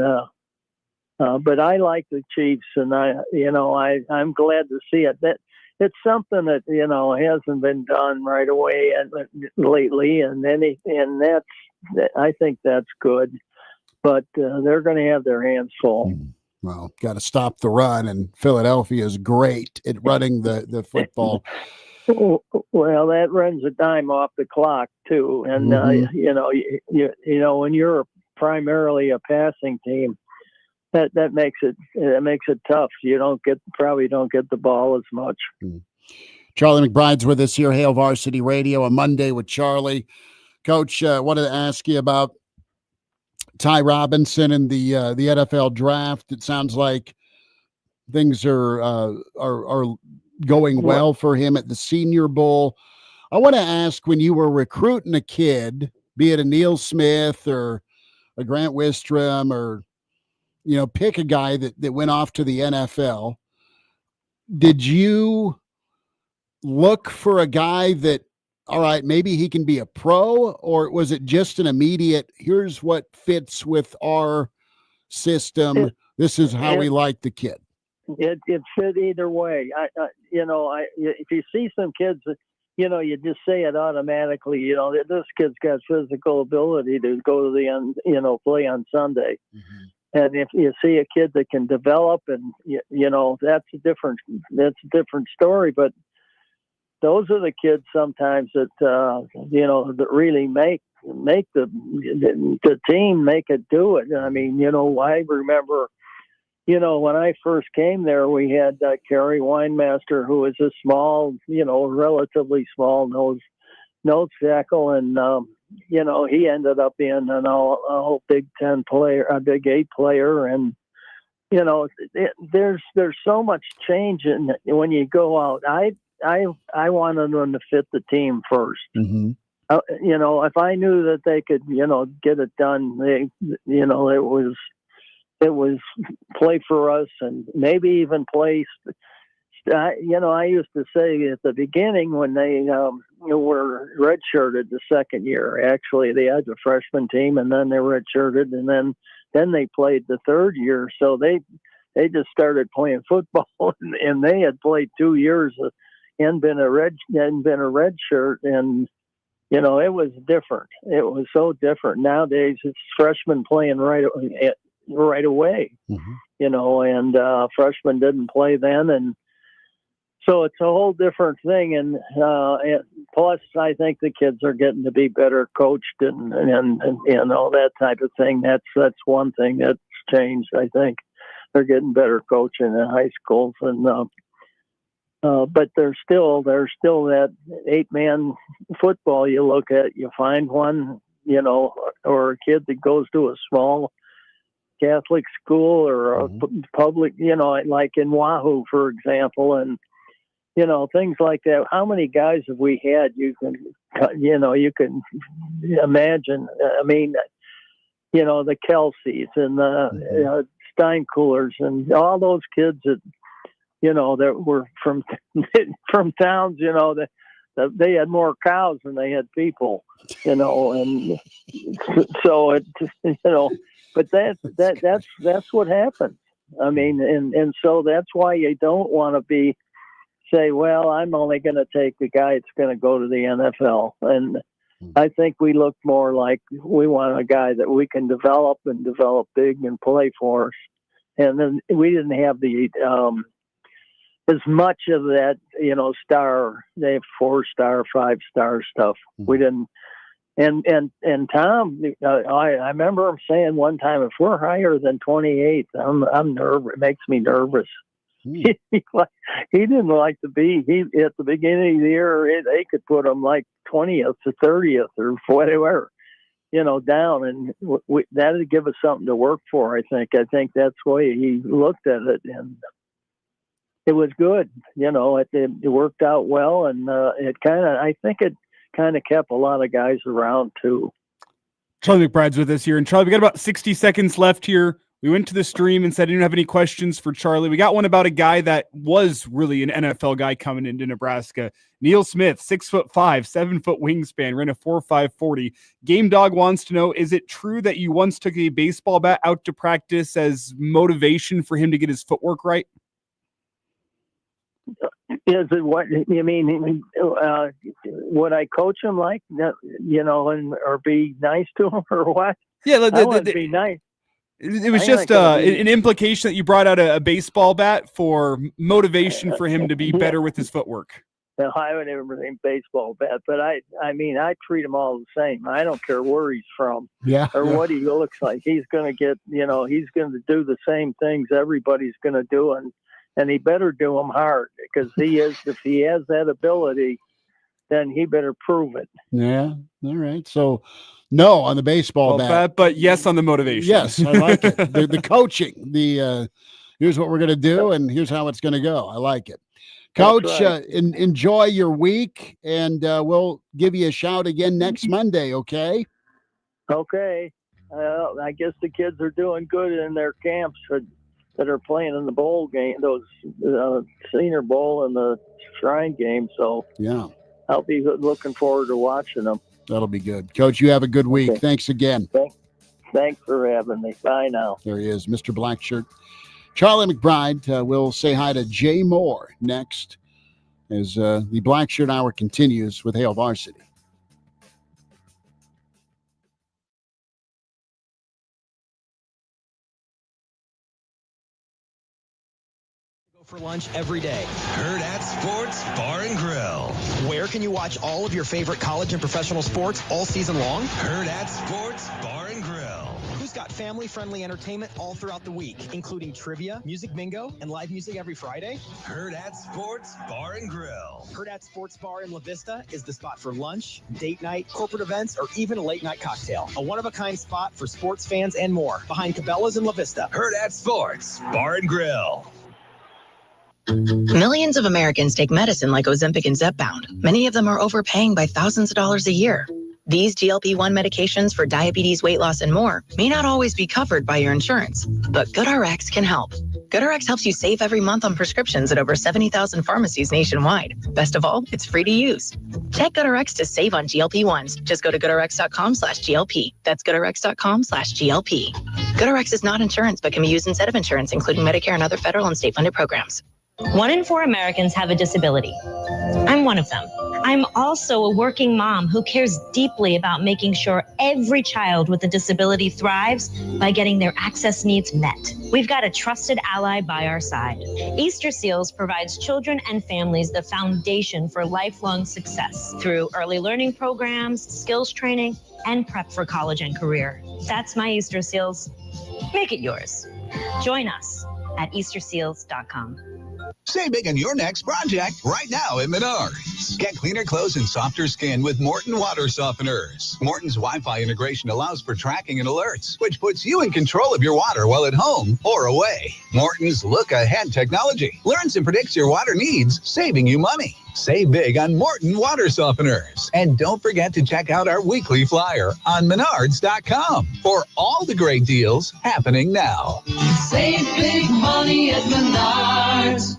Speaker 18: but I like the Chiefs, and I'm glad to see it. That it's something that hasn't been done right away and lately, and I think that's good. But they're going to have their hands full.
Speaker 2: Well, got to stop the run, and Philadelphia is great at running the football.
Speaker 18: Well, that runs a dime off the clock too, and when you're primarily a passing team, that makes it tough. You probably don't get the ball as much.
Speaker 2: Charlie McBride's with us here, Hail Varsity Radio, a Monday with Charlie. Coach, wanted to ask you about Ty Robinson and the NFL draft. It sounds like things are going well for him at the Senior Bowl. I want to ask, when you were recruiting a kid, be it a Neil Smith or a Grant Wistrom, or pick a guy that went off to the NFL, did you look for a guy that, all right, maybe he can be a pro, or was it just an immediate, here's what fits with our system, this is how we like the kid?
Speaker 18: It fit either way. If you see some kids, you just say it automatically. This kid's got physical ability to go to the end, play on Sunday. Mm-hmm. And if you see a kid that can develop, and that's a different story. But those are the kids sometimes that that really make the team, make it do it. I mean, I remember. When I first came there, we had Kerry Weinmaster, who was a small, relatively small nose tackle, and he ended up being a whole Big 10 player, a Big 8 player, and there's so much change when you go out. I wanted them to fit the team first. Mm-hmm. If I knew that they could, get it done, it was play for us, and maybe even play. I used to say at the beginning when they were redshirted the second year. Actually, they had the freshman team, and then they redshirted, and then they played the third year. So they just started playing football, and they had played 2 years and been a red shirt, and it was different. It was so different. Nowadays, it's freshmen playing right away, mm-hmm. And freshmen didn't play then, and so it's a whole different thing. And plus, I think the kids are getting to be better coached, and that type of thing. That's one thing that's changed. I think they're getting better coaching in high schools, and but there's still that 8-man football. You look at, you find one, or a kid that goes to a small Catholic school or a public, like in Wahoo, for example, and things like that. How many guys have we had? You can imagine. I mean, the Kelseys and the Steinkuhlers and all those kids that that were from towns. That they had more cows than they had people. And so it But that's what happens. I mean, and so that's why you don't want to say, well, I'm only going to take the guy that's going to go to the NFL. And I think we look more like we want a guy that we can develop big and play for us. And then we didn't have as much of that, star, they have 4-star, 5-star stuff. We didn't. And Tom, I remember him saying one time, if we're higher than 28, I'm nervous. It makes me nervous. He didn't like to be. At the beginning of the year, they could put him like 20th or 30th or whatever, down, and that'd give us something to work for. I think that's the way he looked at it, and it was good. It worked out well, and I think it kind of kept a lot of guys around too.
Speaker 4: Charlie McBride's with us here, and Charlie, we got about 60 seconds left here. We went to the stream and said I didn't have any questions for Charlie. We got one about a guy that was really an NFL guy coming into Nebraska. Neil Smith, 6'5", 7-foot wingspan, ran a 4.5 40. Game Dog wants to know, is it true that you once took a baseball bat out to practice as motivation for him to get his footwork right?
Speaker 18: Is it what you mean? Would I coach him like that, or be nice to him, or what?
Speaker 4: Yeah,
Speaker 18: I would be nice.
Speaker 4: It was just an implication that you brought out a baseball bat for motivation for him to be better with his footwork.
Speaker 18: Well, I would never bring baseball bat, but I treat him all the same. I don't care where he's from, or what he looks like. He's going to get, he's going to do the same things everybody's going to do, and he better do them hard, because if he has that ability, then he better prove it.
Speaker 2: Yeah. All right. So no on the baseball bat,
Speaker 4: but yes on the motivation.
Speaker 2: Yes, I like it. The coaching, here's what we're going to do, and here's how it's going to go. I like it. Coach, right. Enjoy your week, and we'll give you a shout again next Monday, okay?
Speaker 18: Okay. I guess the kids are doing good in their camps that are playing in the bowl game, those Senior Bowl and the Shrine game. So
Speaker 2: yeah,
Speaker 18: I'll be looking forward to watching them.
Speaker 2: That'll be good. Coach, you have a good week. Okay. Thanks again.
Speaker 18: Thanks for having me. Bye now.
Speaker 2: There he is, Mr. Blackshirt. Charlie McBride. We'll say hi to Jay Moore next as the Blackshirt Hour continues with Hail Varsity.
Speaker 6: For lunch every day. Hurrdat Sports Bar and Grill. Where can you watch all of your favorite college and professional sports all season long? Hurrdat Sports Bar and Grill. Who's got family-friendly entertainment all throughout the week, including trivia, music bingo, and live music every Friday? Hurrdat Sports Bar and Grill. Hurrdat Sports Bar in La Vista is the spot for lunch, date night, corporate events, or even a late-night cocktail. A one-of-a-kind spot for sports fans and more. Behind Cabela's in La Vista. Hurrdat Sports Bar and Grill.
Speaker 7: Millions of Americans take medicine like Ozempic and Zepbound. Many of them are overpaying by thousands of dollars a year. These GLP-1 medications for diabetes, weight loss, and more may not always be covered by your insurance, but GoodRx can help. GoodRx helps you save every month on prescriptions at over 70,000 pharmacies nationwide. Best of all, it's free to use. Check GoodRx to save on GLP-1s. Just go to GoodRx.com/GLP. That's GoodRx.com/GLP. GoodRx is not insurance, but can be used instead of insurance, including Medicare and other federal and state-funded programs.
Speaker 20: 1 in 4 Americans have a disability. I'm one of them. I'm also a working mom who cares deeply about making sure every child with a disability thrives by getting their access needs met. We've got a trusted ally by our side. Easter Seals provides children and families the foundation for lifelong success through early learning programs, skills training, and prep for college and career. That's my Easter Seals. Make it yours. Join us at easterseals.com.
Speaker 21: Save big on your next project right now at Menards. Get cleaner clothes and softer skin with Morton Water Softeners. Morton's Wi-Fi integration allows for tracking and alerts, which puts you in control of your water while at home or away. Morton's look-ahead technology learns and predicts your water needs, saving you money. Save big on Morton Water Softeners. And don't forget to check out our weekly flyer on Menards.com for all the great deals happening now.
Speaker 22: Save big money at Menards.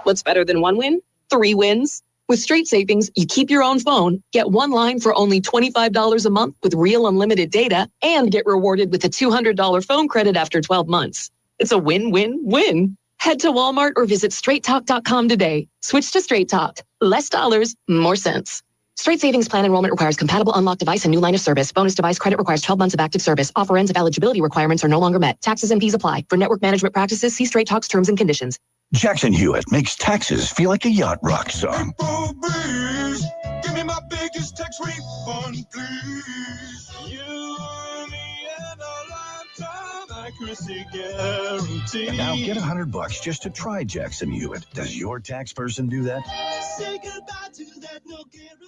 Speaker 23: What's better than one win? 3 wins. With Straight Savings, you keep your own phone, get one line for only $25 a month with real unlimited data, and get rewarded with a $200 phone credit after 12 months. It's a win-win-win. Head to Walmart or visit straighttalk.com today. Switch to Straight Talk. Less dollars, more sense. Straight Savings Plan enrollment requires compatible unlocked device and new line of service. Bonus device credit requires 12 months of active service. Offer ends if eligibility requirements are no longer met. Taxes and fees apply. For network management practices, see Straight Talk's terms and conditions.
Speaker 24: Jackson Hewitt makes taxes feel like a yacht rock song.
Speaker 15: Give me my biggest tax refund, please. You and me and a lifetime accuracy guarantee.
Speaker 1: And now get $100 just to try Jackson Hewitt. Does your tax person do that?
Speaker 15: Say goodbye to that no guarantee.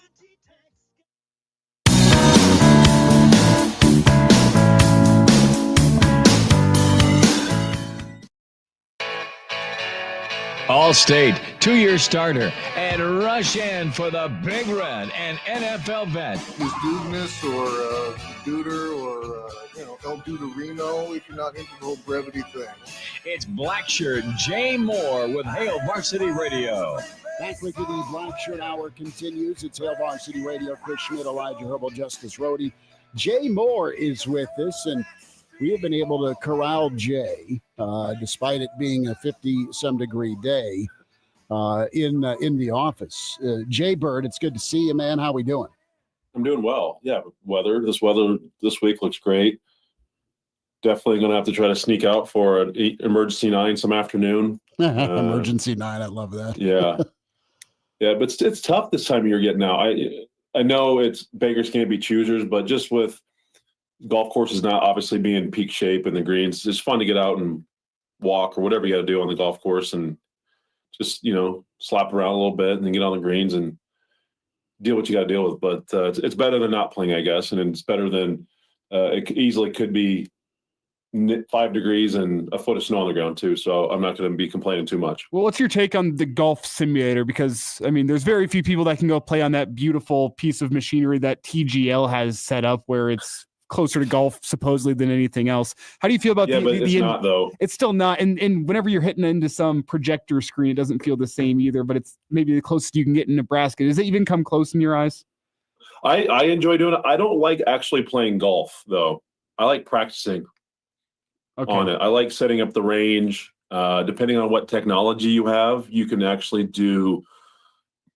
Speaker 9: All-State, 2-year starter, and rush in for the Big Red and NFL vet.
Speaker 10: Is Dudeness or Duder or, El Duderino if you're not into the whole brevity thing.
Speaker 9: It's Blackshirt Jay Moore with Hail Varsity Radio.
Speaker 2: Back with you, the Black Shirt Hour continues. It's Hail Varsity Radio. Chris Schmidt, Elijah Herbel, Justice Rhody. Jay Moore is with us, and we have been able to corral Jay, despite it being a 50-some degree day, in the office. Jay Bird, it's good to see you, man. How we doing?
Speaker 11: I'm doing well. Yeah, weather this week looks great. Definitely going to have to try to sneak out for an emergency 9 some afternoon.
Speaker 2: Emergency 9, I love that.
Speaker 11: Yeah. Yeah, but it's tough this time of year getting out. I know it's beggars can't be choosers, but just with golf courses not obviously being in peak shape and the greens, it's fun to get out and walk or whatever you got to do on the golf course and just, slap around a little bit and then get on the greens and deal what you got to deal with. But it's better than not playing, I guess. And it's better than it easily could be 5 degrees and a foot of snow on the ground too. So I'm not going to be complaining too much.
Speaker 4: Well, what's your take on the golf simulator? Because there's very few people that can go play on that beautiful piece of machinery that TGL has set up where it's closer to golf supposedly than anything else. How do you feel about
Speaker 11: but it's not though.
Speaker 4: It's still not. And whenever you're hitting into some projector screen, it doesn't feel the same either, but it's maybe the closest you can get in Nebraska. Does it even come close in your eyes?
Speaker 11: I enjoy doing it. I don't like actually playing golf though. I like practicing on it. I like setting up the range. Depending on what technology you have, you can actually do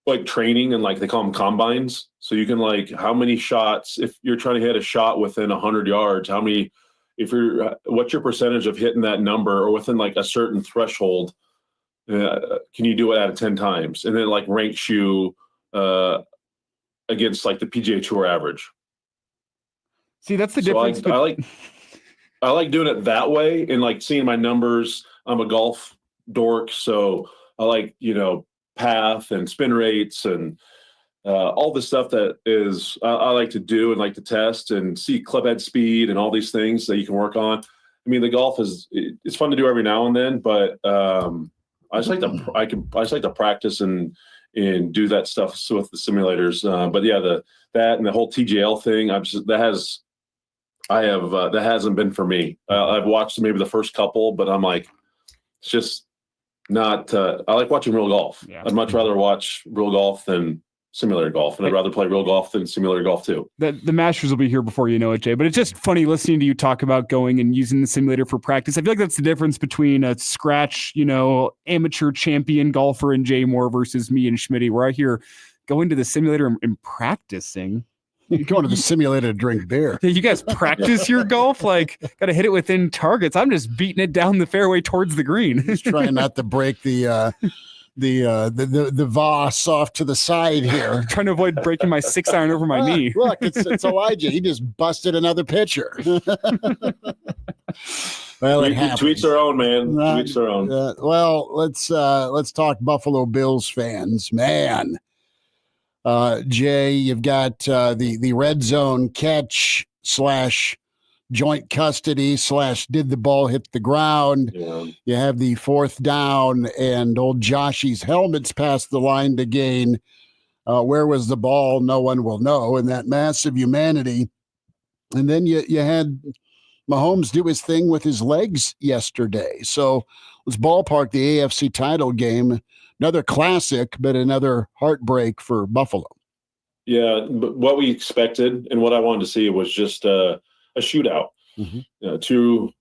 Speaker 11: like training and like they call them combines. So you can how many shots, if you're trying to hit a shot within 100 yards, what's your percentage of hitting that number or within like a certain threshold? Can you do it out of 10 times? And then ranks you against like the PGA Tour average.
Speaker 4: See, that's the difference.
Speaker 11: I like doing it that way and seeing my numbers. I'm a golf dork, so I like, path and spin rates and all the stuff that is I like to do and like to test and see club head speed and all these things that you can work on. The golf it's fun to do every now and then, but I just like to practice and do that stuff with the simulators. But yeah, that and the whole TGL thing, that hasn't been for me. I've watched maybe the first couple, but I'm like, it's just not. I like watching real golf. Yeah. I'd much rather watch real golf than simulator golf, and I'd rather play real golf than simulator golf too.
Speaker 4: The Masters will be here before you know it, Jay. But it's just funny listening to you talk about going and using the simulator for practice. I feel like that's the difference between a scratch, amateur champion golfer and Jay Moore versus me and Schmidt, where I hear going to the simulator and practicing.
Speaker 2: You're going to the simulator to drink beer.
Speaker 4: You guys practice your golf? Got to hit it within targets. I'm just beating it down the fairway towards the green.
Speaker 2: Just trying not to break the Voss off to the side here.
Speaker 4: Trying to avoid breaking my 6-iron over my knee.
Speaker 2: Look, it's Elijah. He just busted another pitcher. Well,
Speaker 11: tweets their own, man. Tweets their own.
Speaker 2: Well, let's talk Buffalo Bills fans, man. Jay, you've got the red zone catch / joint custody / did the ball hit the ground. Yeah. You have the 4th down and old Joshy's helmet's past the line to gain. Where was the ball? No one will know. And that massive humanity. And then you had Mahomes do his thing with his legs yesterday. So let's ballpark the AFC title game. Another classic, but another heartbreak for Buffalo.
Speaker 11: Yeah, but what we expected and what I wanted to see was just a shootout. Mm-hmm. 2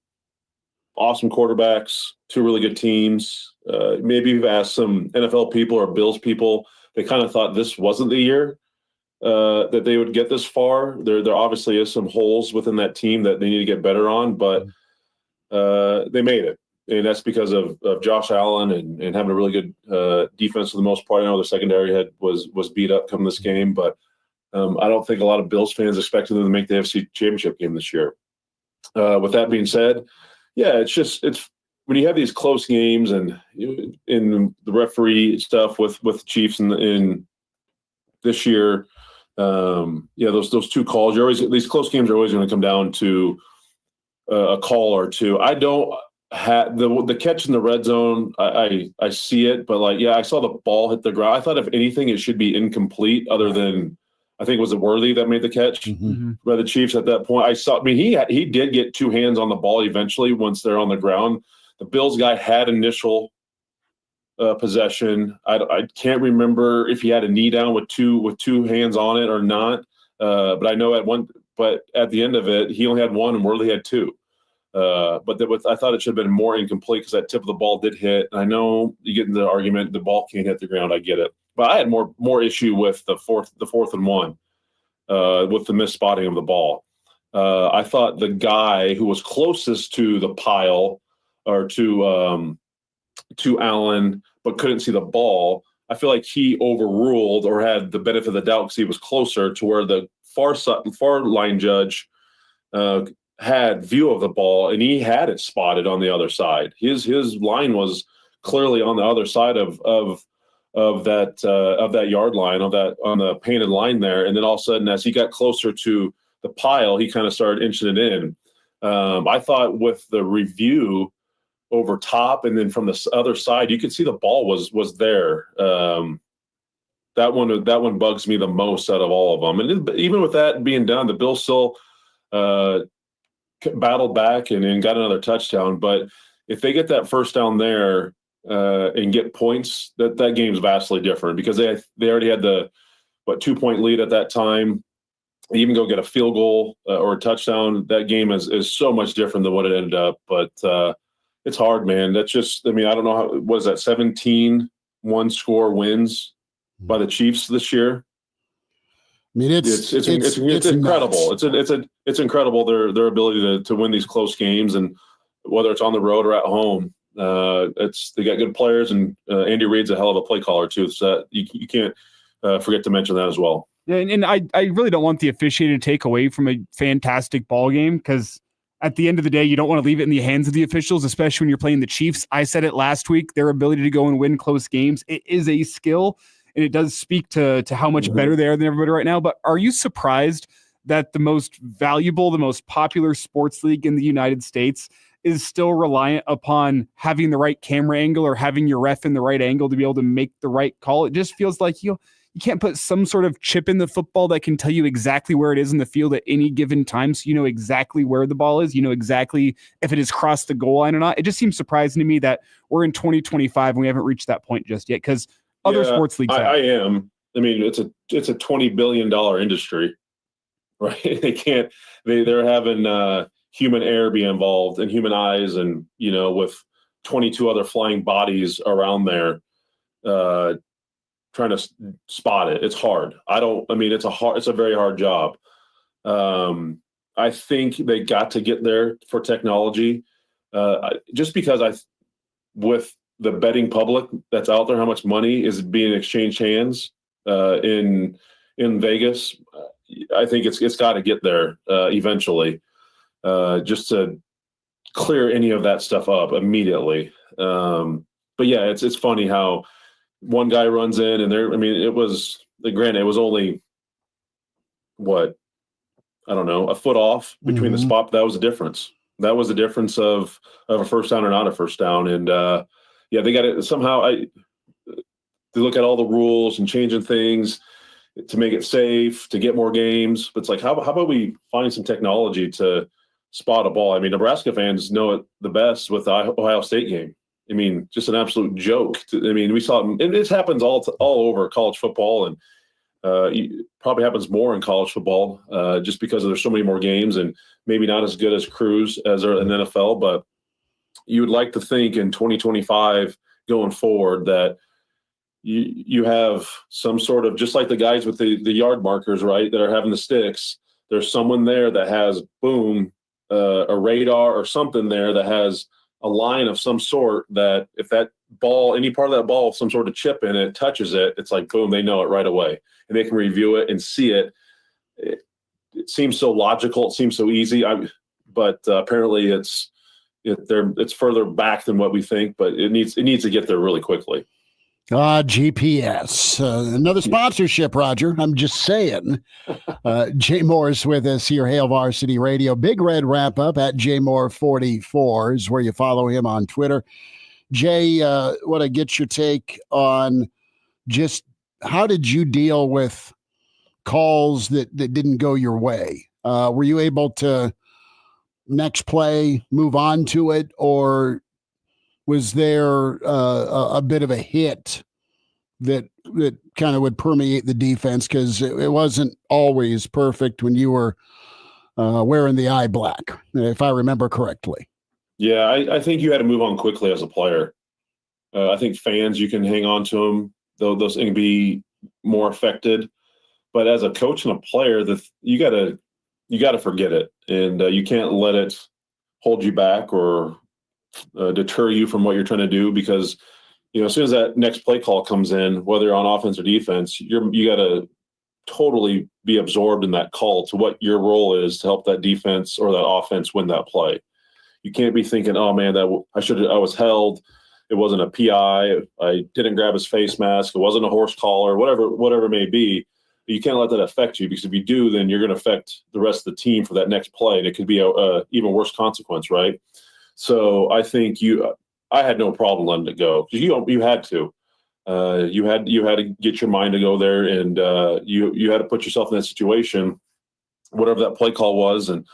Speaker 11: awesome quarterbacks, 2 really good teams. Maybe you've asked some NFL people or Bills people, they kind of thought this wasn't the year that they would get this far. There obviously is some holes within that team that they need to get better on, but they made it. and that's because of Josh Allen and having a really good defense for the most part. I know the secondary was beat up coming this game, but I don't think a lot of Bills fans expected them to make the AFC Championship game this year. With that being said, yeah, it's when you have these close games and in the referee stuff with Chiefs in this year, those two calls. These close games are always going to come down to a call or two. I don't have the catch in the red zone. I see it, but I saw the ball hit the ground. I thought if anything, it should be incomplete. Other than I think was it Worthy that made the catch by the Chiefs at that point. He did get two hands on the ball eventually once they're on the ground. The Bills guy had initial possession. I can't remember if he had a knee down with two hands on it or not. But I know but at the end of it, he only had one and Worthy had two. But I thought it should have been more incomplete because that tip of the ball did hit. I know you get into the argument the ball can't hit the ground. I get it, but I had more issue with the fourth and one with the misspotting of the ball. I thought the guy who was closest to the pile or to Allen but couldn't see the ball, I feel like he overruled or had the benefit of the doubt because he was closer to where the far line judge had view of the ball, and he had it spotted on the other side. His line was clearly on the other side of that yard line on the painted line there. And then all of a sudden, as he got closer to the pile, he kind of started inching it in. I thought with the review over top and then from the other side, you could see the ball was there. That one bugs me the most out of all of them. And even with that being done, the Bills still battled back and got another touchdown. But if they get that first down there and get points, that game's vastly different because they already had the 2-point lead at that time. They even go get a field goal or a touchdown. That game is so much different than what it ended up. But it's hard, man. That's just, I don't know what is that, 17 one-score wins by the Chiefs this year. It's incredible. It's incredible their ability to win these close games, and whether it's on the road or at home. They got good players, and Andy Reid's a hell of a play caller too. So you can't forget to mention that as well.
Speaker 4: Yeah, and I really don't want the officiating to take away from a fantastic ball game, because at the end of the day, you don't want to leave it in the hands of the officials, especially when you're playing the Chiefs. I said it last week, their ability to go and win close games, it is a skill, and it does speak to how much better they are than everybody right now. But are you surprised that the most valuable, the most popular sports league in the United States is still reliant upon having the right camera angle or having your ref in the right angle to be able to make the right call? It just feels like you can't put some sort of chip in the football that can tell you exactly where it is in the field at any given time, so you know exactly where the ball is, you know exactly if it has crossed the goal line or not. It just seems surprising to me that we're in 2025 and we haven't reached that point just yet, because other sports leagues
Speaker 11: I am. It's a $20 billion industry, right? They're having human error be involved and human eyes, and with 22 other flying bodies around there trying to spot it. It's hard. It's a very hard job. I think they got to get there for technology, just because with the betting public that's out there, how much money is being exchanged hands in Vegas. I think it's got to get there eventually, just to clear any of that stuff up immediately. But yeah, it's funny how one guy runs in and it was only a foot off between the spot. That was the difference. That was the difference of a first down or not a first down. And they got it somehow. They look at all the rules and changing things to make it safe, to get more games. But it's like, how about we find some technology to spot a ball? Nebraska fans know it the best with the Ohio State game. Just an absolute joke. We saw it. This happens all over college football, and it probably happens more in college football just because there's so many more games and maybe not as good as crews as are in the NFL. But you would like to think in 2025 going forward that you have some sort of, just like the guys with the yard markers, right, that are having the sticks. There's someone there that has a radar or something there that has a line of some sort that if that ball, any part of that ball, some sort of chip in it, touches it, it's like, boom, they know it right away. And they can review it and see it. It seems so logical. It seems so easy. But apparently it's further back than what we think, but it needs to get there really quickly.
Speaker 2: GPS. Another sponsorship, Roger. I'm just saying. Jay Moore's with us here, Hail Varsity Radio. Big Red wrap-up at JMoore44 is where you follow him on Twitter. Jay, want to get your take on just how did you deal with calls that didn't go your way? Were you able to next play move on to it, or was there a bit of a hit that kind of would permeate the defense? Because it wasn't always perfect when you were wearing the eye black, if I remember correctly.
Speaker 11: Yeah, I think you had to move on quickly as a player. I think fans, you can hang on to them, though those can be more affected. But as a coach and a player, you got to forget it, and you can't let it hold you back or deter you from what you're trying to do, because as soon as that next play call comes in, whether you're on offense or defense, you got to totally be absorbed in that call to what your role is to help that defense or that offense win that play. You can't be thinking, oh man, I was held. It wasn't a PI. I didn't grab his face mask. It wasn't a horse collar, whatever it may be. You can't let that affect you, because if you do, then you're going to affect the rest of the team for that next play, and it could be a even worse consequence, right? So I think I had no problem letting it go, because you had to. You had to get your mind to go there, and you had to put yourself in that situation, whatever that play call was, and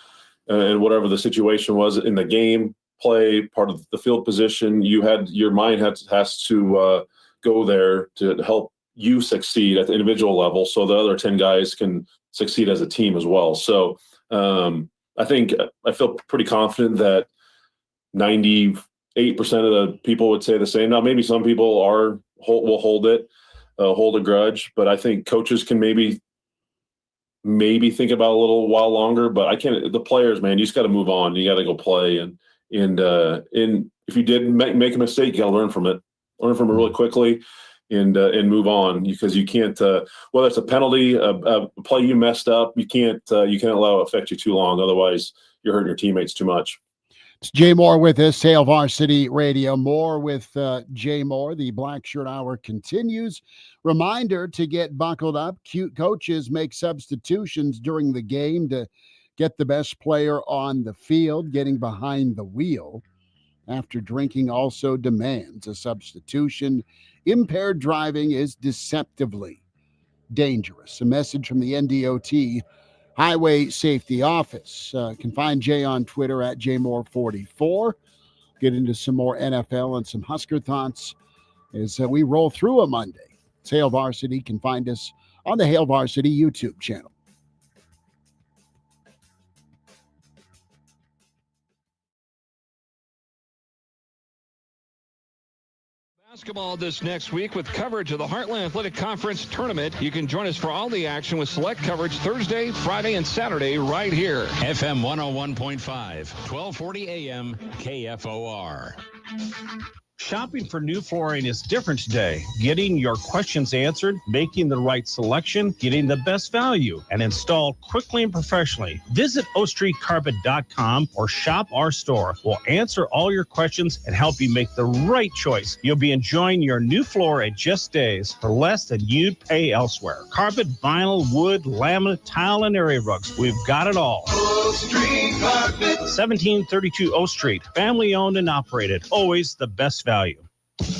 Speaker 11: whatever the situation was in the game play, part of the field position. Your mind has to go there to help you succeed at the individual level, so the other 10 guys can succeed as a team as well. So I feel pretty confident that 98% of the people would say the same. Now, maybe some people will hold a grudge, but I think coaches can maybe think about it a little while longer. But I can't. The players, man, you just got to move on. You got to go play, and if you did make a mistake, you got to learn from it really quickly, and move on, because you can't. Whether it's a penalty, a play you messed up, you can't allow it to affect you too long. Otherwise, you're hurting your teammates too much.
Speaker 2: It's Jay Moore with us, Hail Varsity Radio. More with Jay Moore. The Black Shirt Hour continues. Reminder to get buckled up. Cute coaches make substitutions during the game to get the best player on the field. Getting behind the wheel after drinking also demands a substitution. Impaired driving is deceptively dangerous. A message from the NDOT Highway Safety Office. Can find Jay on Twitter at JMoore44. Get into some more NFL and some Husker thoughts as we roll through a Monday. It's Hail Varsity. You can find us on the Hail Varsity YouTube channel.
Speaker 8: Basketball this next week with coverage of the Heartland Athletic Conference Tournament. You can join us for all the action with select coverage Thursday, Friday, and Saturday right here.
Speaker 27: FM 101.5, 1240 AM, KFOR.
Speaker 12: Shopping for new flooring is different today. Getting your questions answered, making the right selection, getting the best value, and installed quickly and professionally. Visit OStreetCarpet.com or shop our store. We'll answer all your questions and help you make the right choice. You'll be enjoying your new floor at just days for less than you'd pay elsewhere. Carpet, vinyl, wood, laminate, tile, and area rugs. We've got it all.
Speaker 22: O Street Carpet.
Speaker 12: 1732 O Street. Family owned and operated. Always the best value.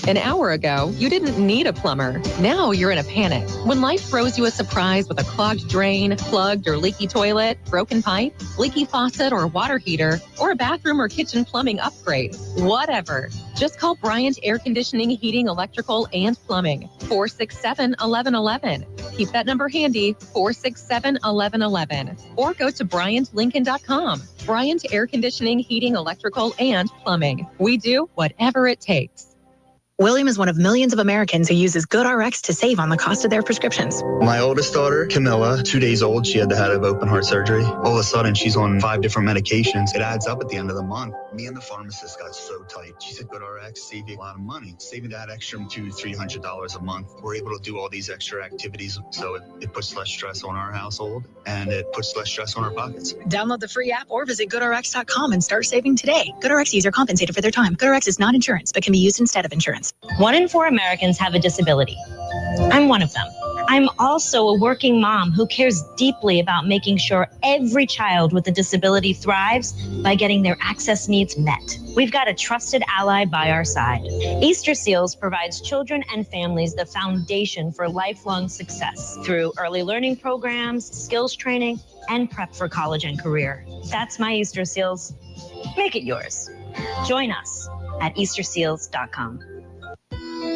Speaker 13: An hour ago, you didn't need a plumber. Now you're in a panic. When life throws you a surprise with a clogged drain, plugged or leaky toilet, broken pipe, leaky faucet or water heater, or a bathroom or kitchen plumbing upgrade, whatever. Just call Bryant Air Conditioning, Heating, Electrical, and Plumbing. 467-1111. Keep that number handy, 467-1111. Or go to BryantLincoln.com. Bryant Air Conditioning, Heating, Electrical, and Plumbing. We do whatever it takes.
Speaker 7: William is one of millions of Americans who uses GoodRx to save on the cost of their prescriptions.
Speaker 14: My oldest daughter, Camilla, 2 days old, she had to have open heart surgery. All of a sudden, she's on 5 different medications. It adds up at the end of the month. Me and the pharmacist got so tight. She said, GoodRx, save you a lot of money. Saving that extra $200-300 a month. We're able to do all these extra activities, so it puts less stress on our household, and it puts less stress on our pockets.
Speaker 7: Download the free app or visit GoodRx.com and start saving today. GoodRx user compensated for their time. GoodRx is not insurance, but can be used instead of insurance.
Speaker 20: 1 in 4 Americans have a disability. I'm one of them. I'm also a working mom who cares deeply about making sure every child with a disability thrives by getting their access needs met. We've got a trusted ally by our side. Easter Seals provides children and families the foundation for lifelong success through early learning programs, skills training, and prep for college and career. That's my Easter Seals. Make it yours. Join us at easterseals.com.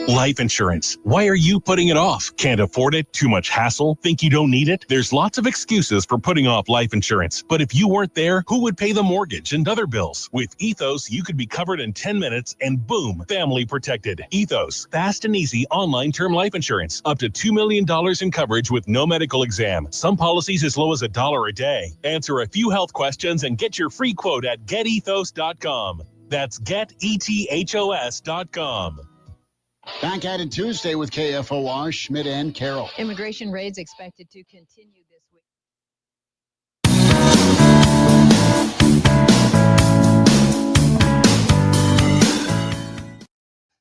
Speaker 16: Life insurance. Why are you putting it off? Can't afford it? Too much hassle? Think you don't need it? There's lots of excuses for putting off life insurance. But if you weren't there, who would pay the mortgage and other bills? With Ethos, you could be covered in 10 minutes and boom, family protected. Ethos, fast and easy online term life insurance. Up to $2 million in coverage with no medical exam. Some policies as low as $1 a day. Answer a few health questions and get your free quote at getethos.com. That's getethos.com.
Speaker 2: Back at it Tuesday with KFOR, Schmidt and Carroll.
Speaker 17: Immigration raids expected to continue this week.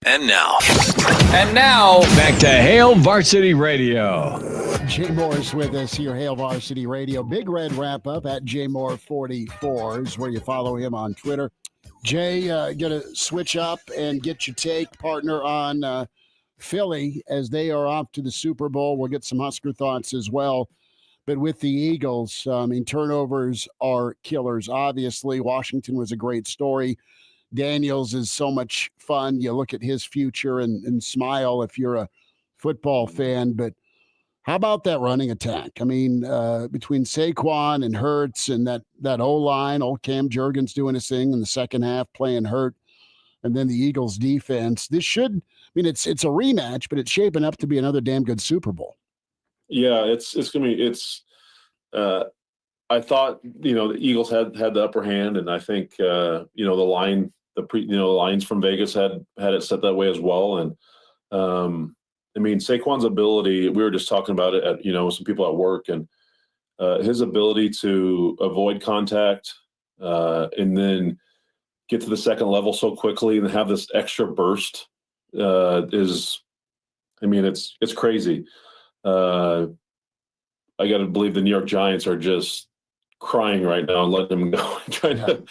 Speaker 9: And now, back to Hail Varsity Radio.
Speaker 2: Jay Moore's with us here, Hail Varsity Radio. Big Red wrap up at JMoore44 is where you follow him on Twitter. Jay, going to switch up and get your take, partner, on Philly as they are off to the Super Bowl. We'll get some Husker thoughts as well. But with the Eagles, turnovers are killers. Obviously, Washington was a great story. Daniels is so much fun. You look at his future and smile if you're a football fan. But how about that running attack? I mean, between Saquon and Hurts and that O-line, old Cam Jurgens doing his thing in the second half, playing hurt, and then the Eagles defense. This should, it's a rematch, but it's shaping up to be another damn good Super Bowl. Yeah,
Speaker 11: it's going to be, I thought, the Eagles had the upper hand, and I think, the lines from Vegas had it set that way as well. And, Saquon's ability, we were just talking about it at, with some people at work, and his ability to avoid contact and then get to the second level so quickly and have this extra burst it's crazy. I got to believe the New York Giants are just crying right now and letting him go, trying to,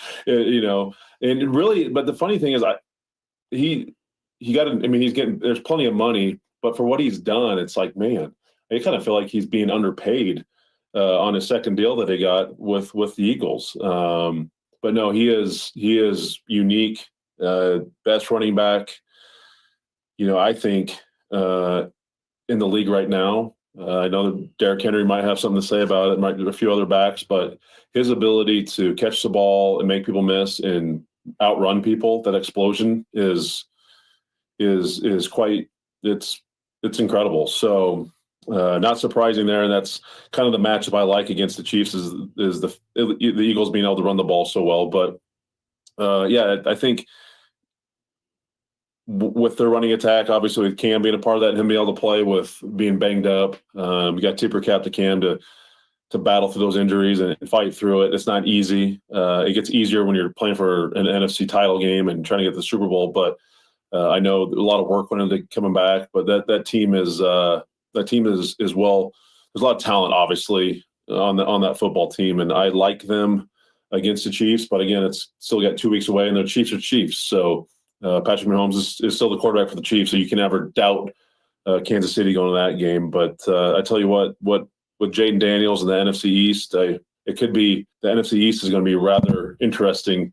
Speaker 11: and really, but the funny thing is he's getting, there's plenty of money, but for what he's done, it's like, man, I kind of feel like he's being underpaid on his second deal that he got with the Eagles. But no, he is unique, best running back, I think in the league right now. I know that Derrick Henry might have something to say about it, might do a few other backs, but his ability to catch the ball and make people miss and outrun people, that explosion is quite, it's incredible. So not surprising there. And that's kind of the matchup I like against the Chiefs is the Eagles being able to run the ball so well. But I think with their running attack, obviously with Cam being a part of that and him being able to play with being banged up, you got tipper cap to Cam to battle through those injuries and fight through it. It's not easy. It gets easier when you're playing for an NFC title game and trying to get to the Super Bowl. But I know a lot of work went into coming back, but that team is well. There's a lot of talent, obviously, on that football team, and I like them against the Chiefs. But again, it's still got 2 weeks away, and the Chiefs are Chiefs. So Patrick Mahomes is still the quarterback for the Chiefs, so you can never doubt Kansas City going to that game. But I tell you what with Jaden Daniels and the NFC East, it could be the NFC East is going to be rather interesting.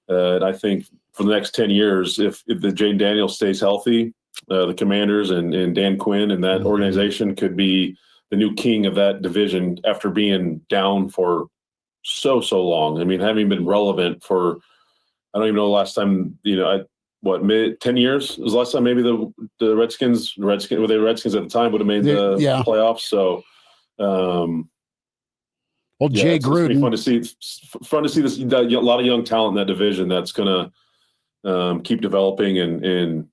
Speaker 11: And I think for the next 10 years, if the Jaden Daniels stays healthy, the Commanders and Dan Quinn and that organization could be the new king of that division after being down for so long. Having been relevant for, I don't even know the last time, mid 10 years was the last time maybe the Redskins at the time would have made the playoffs. So,
Speaker 2: Jay Gruden.
Speaker 11: It's fun to see this. A lot of young talent in that division that's going to keep developing and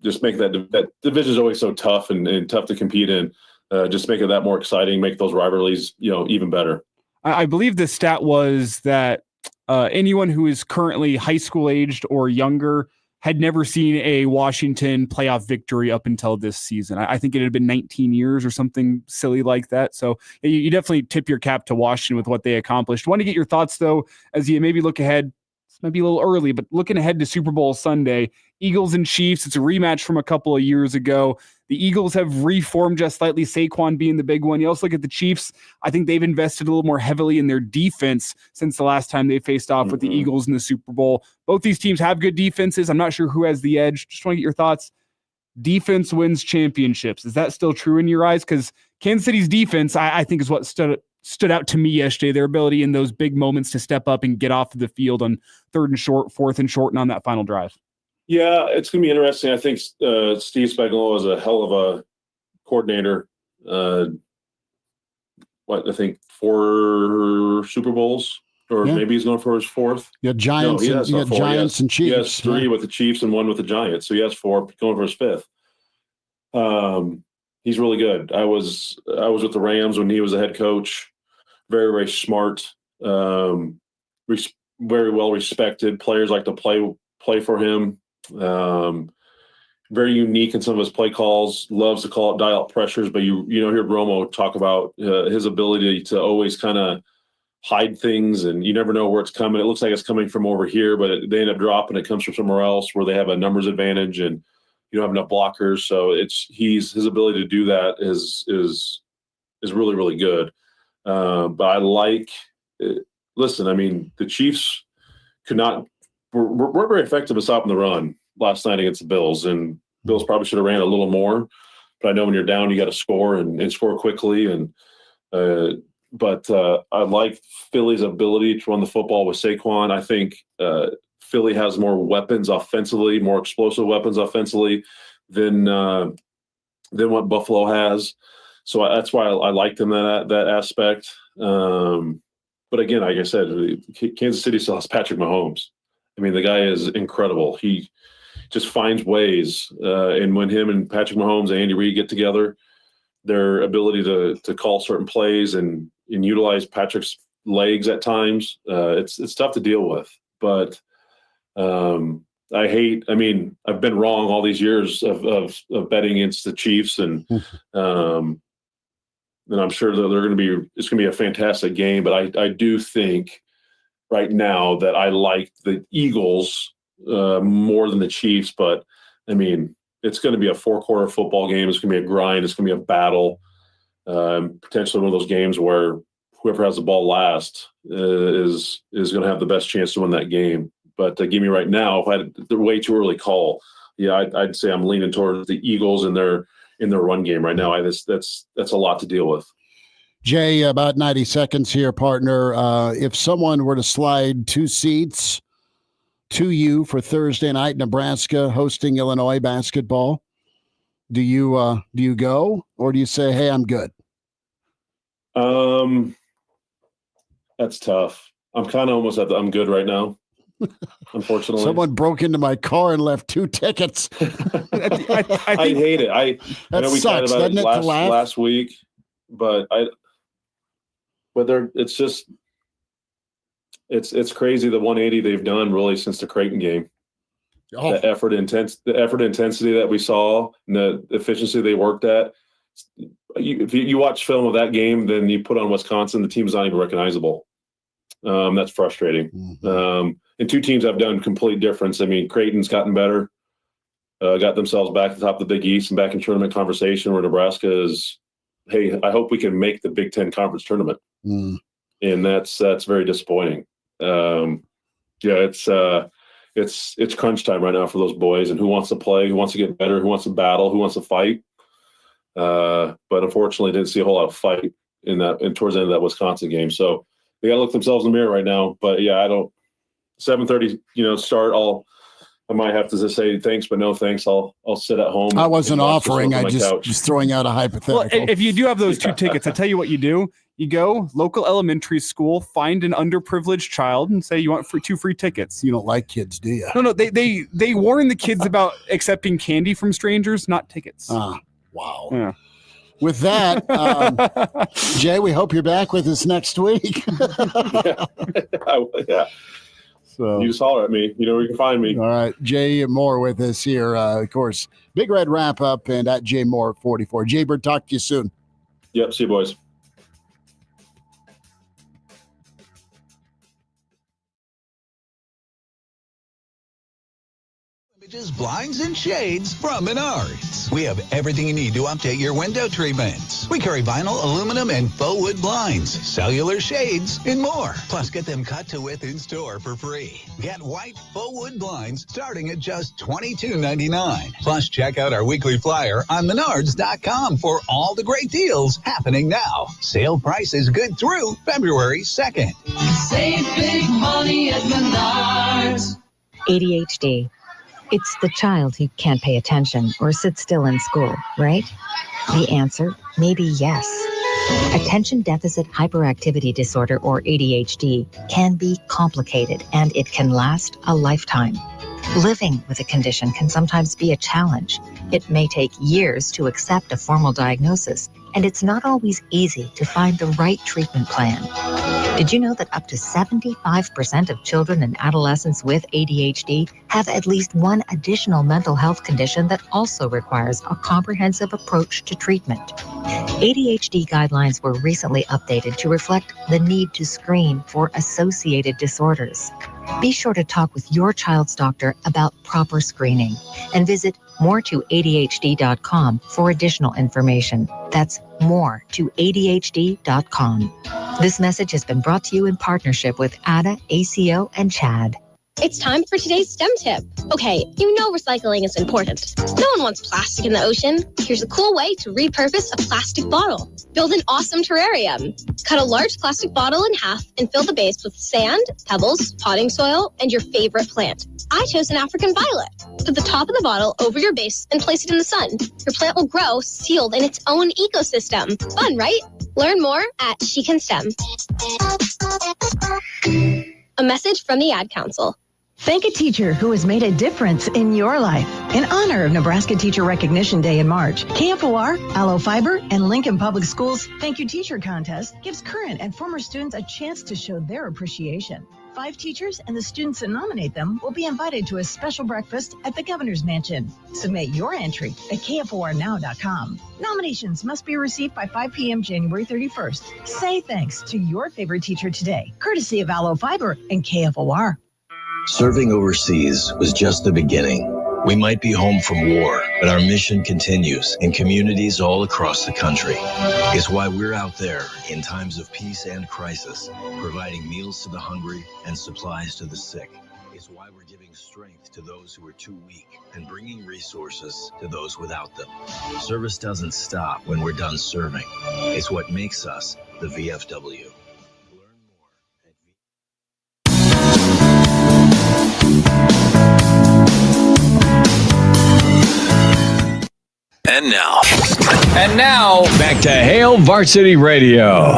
Speaker 11: just make that division is always so tough and tough to compete in. Just make it that more exciting, make those rivalries, even better.
Speaker 4: I believe the stat was that anyone who is currently high school aged or younger had never seen a Washington playoff victory up until this season. I think it had been 19 years or something silly like that. So you definitely tip your cap to Washington with what they accomplished. Want to get your thoughts, though, as you maybe look ahead. This might be a little early, but looking ahead to Super Bowl Sunday, Eagles and Chiefs, it's a rematch from a couple of years ago. The Eagles have reformed just slightly, Saquon being the big one. You also look at the Chiefs. I think they've invested a little more heavily in their defense since the last time they faced off with the Eagles in the Super Bowl. Both these teams have good defenses. I'm not sure who has the edge. Just want to get your thoughts. Defense wins championships. Is that still true in your eyes? Because Kansas City's defense, I think, is what stood out to me yesterday. Their ability in those big moments to step up and get off of the field on 3rd and short, 4th and short, and on that final drive.
Speaker 11: Yeah, it's going to be interesting. I think Steve Spagnuolo is a hell of a coordinator. I think 4 Super Bowls, or maybe he's going for his 4th.
Speaker 2: Yeah, Giants. No, you got Giants and Chiefs.
Speaker 11: He has 3 with the Chiefs and 1 with the Giants, so he has 4 going for his 5th. He's really good. I was with the Rams when he was the head coach. Very, very smart. Very well respected. Players like to play for him. Very unique in some of his play calls. Loves to call it dial up pressures, but you hear Romo talk about his ability to always kind of hide things, and you never know where it's coming. It looks like it's coming from over here, but they end up dropping. It comes from somewhere else where they have a numbers advantage, and you don't have enough blockers. So his ability to do that is really, really good. But I like. Listen, I mean, the Chiefs weren't very effective at stopping the run last night against the Bills, and Bills probably should have ran a little more. But I know when you're down, you got to score and score quickly. But I like Philly's ability to run the football with Saquon. I think Philly has more weapons offensively, more explosive weapons offensively than what Buffalo has. So that's why I like them that aspect. But again, like I said, Kansas City still has Patrick Mahomes. I mean, the guy is incredible. He just finds ways. And when him and Patrick Mahomes and Andy Reid get together, their ability to call certain plays and utilize Patrick's legs at times, it's tough to deal with. But I've been wrong all these years of betting against the Chiefs, and I'm sure that it's going to be a fantastic game. But I do think right now that I like the Eagles more than the Chiefs. But I mean, it's going to be a 4-quarter football game. It's going to be a grind. It's going to be a battle. Potentially one of those games where whoever has the ball last is going to have the best chance to win that game. But give me right now, if I had the way too early call, I'd say I'm leaning towards the Eagles in their run game right now. That's a lot to deal with.
Speaker 2: Jay, about 90 seconds here, partner. If someone were to slide 2 seats to you for Thursday night, Nebraska hosting Illinois basketball, do you go, or do you say, hey, I'm good?
Speaker 11: That's tough. I'm kind of almost I'm good right now. Unfortunately,
Speaker 2: someone broke into my car and left 2 tickets.
Speaker 11: I hate it. I know we talked about it last week, but it's just it's crazy the 180 they've done really since the Creighton game. Oh. The effort intensity that we saw, and the efficiency they worked at. If you watch film of that game, then you put on Wisconsin, the team's not even recognizable. That's frustrating. Mm-hmm. And 2 teams have done complete difference. I mean, Creighton's gotten better, got themselves back to the top of the Big East and back in tournament conversation, where Nebraska is, hey, I hope we can make the Big Ten conference tournament. Mm. And that's very disappointing. It's crunch time right now for those boys, and who wants to play, who wants to get better, who wants to battle, who wants to fight. But unfortunately, didn't see a whole lot of fight in towards the end of that Wisconsin game. So they got to look themselves in the mirror right now. But yeah, 7:30, start. I might have to just say thanks, but no thanks. I'll sit at home.
Speaker 2: I wasn't offering. I
Speaker 11: couch.
Speaker 2: just throwing out a hypothetical.
Speaker 4: Well, if you do have those 2 tickets, I tell you what you do. You go local elementary school, find an underprivileged child, and say you want 2 free tickets.
Speaker 2: You don't like kids, do you?
Speaker 4: No. They warn the kids about accepting candy from strangers, not tickets.
Speaker 2: Wow.
Speaker 4: Yeah.
Speaker 2: With that, Jay, we hope you're back with us next week.
Speaker 11: Yeah. So you just holler at me. You know where you can find me.
Speaker 2: All right. Jay Moore with us here. Of course, Big Red Wrap Up and at Jay Moore 44. Jay Bird, talk to you soon.
Speaker 11: Yep. See you, boys.
Speaker 21: Blinds and shades from Menards. We have everything you need to update your window treatments. We carry vinyl, aluminum, and faux wood blinds, cellular shades, and more. Plus, get them cut to width in store for free. Get white faux wood blinds starting at just $22.99. Plus, check out our weekly flyer on Menards.com for all the great deals happening now. Sale prices good through February 2nd.
Speaker 22: Save big money at Menards.
Speaker 13: ADHD. It's the child who can't pay attention or sit still in school, right? The answer may be yes. Attention deficit hyperactivity disorder, or ADHD, can be complicated and it can last a lifetime. Living with a condition can sometimes be a challenge. It may take years to accept a formal diagnosis, and it's not always easy to find the right treatment plan. Did you know that up to 75% of children and adolescents with ADHD have at least one additional mental health condition that also requires a comprehensive approach to treatment? ADHD guidelines were recently updated to reflect the need to screen for associated disorders. Be sure to talk with your child's doctor about proper screening and visit moretoadhd.com for additional information. That's moretoadhd.com. This message has been brought to you in partnership with ADA, ACO, and CHAD.
Speaker 3: It's time for today's STEM tip. Okay, you know recycling is important. No one wants plastic in the ocean. Here's a cool way to repurpose a plastic bottle. Build an awesome terrarium. Cut a large plastic bottle in half and fill the base with sand, pebbles, potting soil, and your favorite plant. I chose an African violet. Put the top of the bottle over your base and place it in the sun. Your plant will grow sealed in its own ecosystem. Fun, right? Learn more at She Can STEM. A message from the Ad Council.
Speaker 5: Thank a teacher who has made a difference in your life. In honor of Nebraska Teacher Recognition Day in March, KFOR, Aloe Fiber, and Lincoln Public Schools Thank You Teacher Contest gives current and former students a chance to show their appreciation. 5 teachers and the students that nominate them will be invited to a special breakfast at the Governor's Mansion. Submit your entry at KFORnow.com. Nominations must be received by 5 p.m. January 31st. Say thanks to your favorite teacher today, courtesy of Aloe Fiber and KFOR.
Speaker 18: Serving overseas was just the beginning. We might be home from war, but our mission continues in communities all across the country. It's why we're out there in times of peace and crisis, providing meals to the hungry and supplies to the sick. It's why we're giving strength to those who are too weak and bringing resources to those without them. Service doesn't stop when we're done serving. It's what makes us the VFW.
Speaker 9: And now, back to Hail Varsity Radio.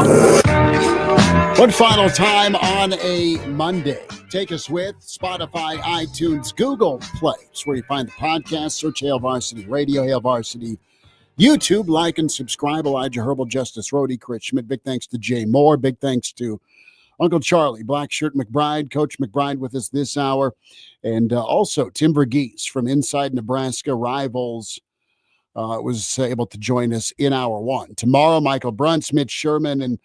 Speaker 2: One final time on a Monday. Take us with Spotify, iTunes, Google Play. It's where you find the podcast. Search Hail Varsity Radio, Hail Varsity YouTube. Like and subscribe. Elijah Herbel, Justice Rhody, Chris Schmidt. Big thanks to Jay Moore. Big thanks to Uncle Charlie, Black Shirt McBride, Coach McBride with us this hour. And also Tim Verghese from Inside Nebraska Rivals was able to join us in hour 1. Tomorrow, Michael Bruntz, Mitch Sherman, and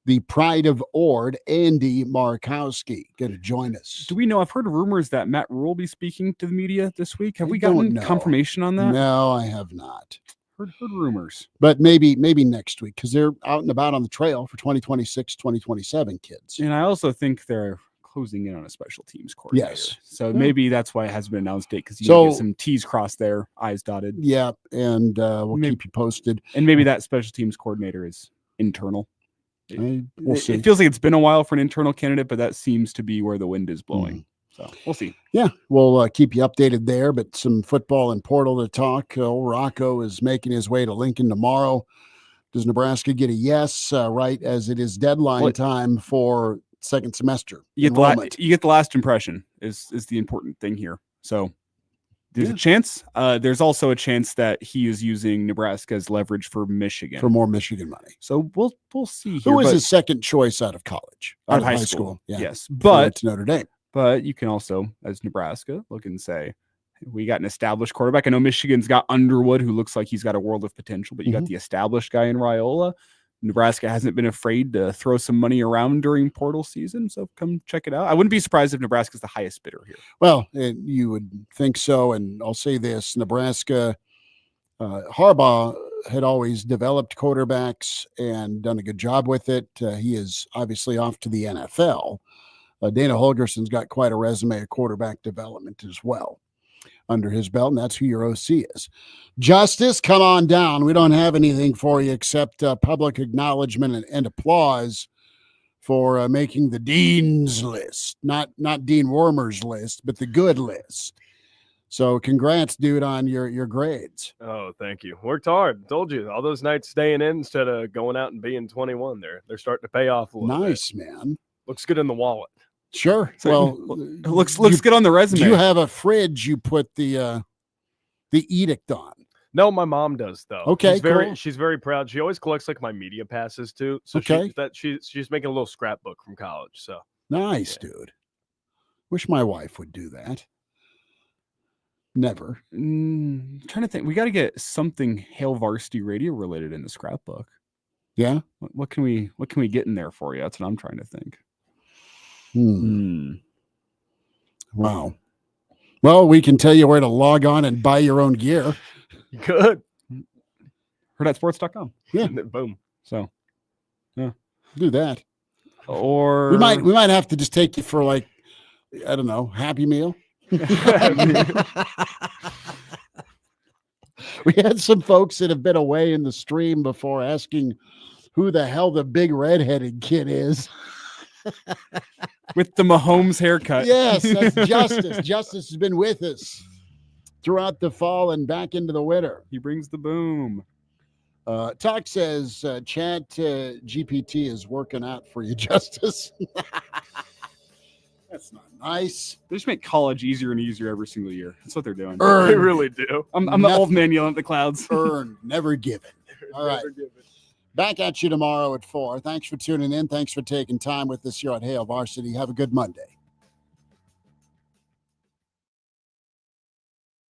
Speaker 2: the pride of Ord, Andy Markowski, going to join us.
Speaker 4: Do we know? I've heard rumors that Matt Rule will be speaking to the media this week. Have we gotten confirmation on that?
Speaker 2: No, I have not.
Speaker 4: Heard rumors.
Speaker 2: But maybe next week, because they're out and about on the trail for 2026, 2027 kids.
Speaker 4: And I also think they're closing in on a special teams coordinator.
Speaker 2: Yes.
Speaker 4: So maybe that's why it hasn't been announced date, because you get some T's crossed there, I's dotted.
Speaker 2: Yeah, and we'll keep you posted.
Speaker 4: And maybe that special teams coordinator is internal.
Speaker 2: We'll see.
Speaker 4: It feels like it's been a while for an internal candidate, but that seems to be where the wind is blowing. So we'll see.
Speaker 2: Yeah, we'll keep you updated there, but some football and portal to talk. Rocco is making his way to Lincoln tomorrow. Does Nebraska get a yes, right as it is deadline time for second semester?
Speaker 4: You get the last impression is the important thing here. So there's a chance. There's also a chance that he is using Nebraska as leverage for Michigan.
Speaker 2: For more Michigan money.
Speaker 4: So we'll see here.
Speaker 2: Who was his second choice out of college?
Speaker 4: Out of high school.
Speaker 2: Yeah.
Speaker 4: Yes.
Speaker 2: But to Notre Dame.
Speaker 4: But you can also, as Nebraska, look and say, we got an established quarterback. I know Michigan's got Underwood, who looks like he's got a world of potential, but you got the established guy in Raiola. Nebraska hasn't been afraid to throw some money around during portal season, so come check it out. I wouldn't be surprised if Nebraska's the highest bidder here.
Speaker 2: Well, you would think so, and I'll say this. Nebraska, Harbaugh had always developed quarterbacks and done a good job with it. He is obviously off to the NFL. Dana Holgerson's got quite a resume of quarterback development as well under his belt, and that's who your OC is. Justice, come on down. We don't have anything for you except public acknowledgement and applause for making the Dean's list. Not Dean Wormer's list, but the good list. So congrats, dude, on your grades.
Speaker 1: Oh, thank you. Worked hard. Told you. All those nights staying in instead of going out and being 21 there. They're starting to pay off a little bit.
Speaker 2: Nice, man.
Speaker 1: Looks good in the wallet.
Speaker 2: Sure.
Speaker 4: So, it looks good on the resume.
Speaker 2: Do you have a fridge you put the edict on?
Speaker 1: No, my mom does though.
Speaker 2: Okay,
Speaker 1: she's very proud. She always collects like my media passes too. So she's making a little scrapbook from college. So
Speaker 2: nice, dude. Wish my wife would do that. Never.
Speaker 4: Trying to think. We got to get something Hail Varsity Radio related in the scrapbook.
Speaker 2: Yeah.
Speaker 4: What can we get in there for you? That's what I'm trying to think.
Speaker 2: Wow. Well, we can tell you where to log on and buy your own gear.
Speaker 1: Good.
Speaker 4: Hurrdatsports.com.
Speaker 2: Yeah.
Speaker 1: Boom.
Speaker 4: So, yeah.
Speaker 2: Do that.
Speaker 4: Or
Speaker 2: we might have to just take you for like, I don't know, Happy Meal. We had some folks that have been away in the stream before asking who the hell the big redheaded kid is.
Speaker 4: With the Mahomes haircut.
Speaker 2: Yes, that's Justice. Justice has been with us throughout the fall and back into the winter.
Speaker 4: He brings the boom.
Speaker 2: Talk says Chat GPT is working out for you, Justice. That's not nice.
Speaker 4: They just make college easier and easier every single year. That's what they're doing.
Speaker 1: They really do.
Speaker 4: I'm the old man yelling at the clouds.
Speaker 2: Earned, never given. All right. Back at you tomorrow at 4. Thanks for tuning in. Thanks for taking time with us here at Hail Varsity. Have a good Monday.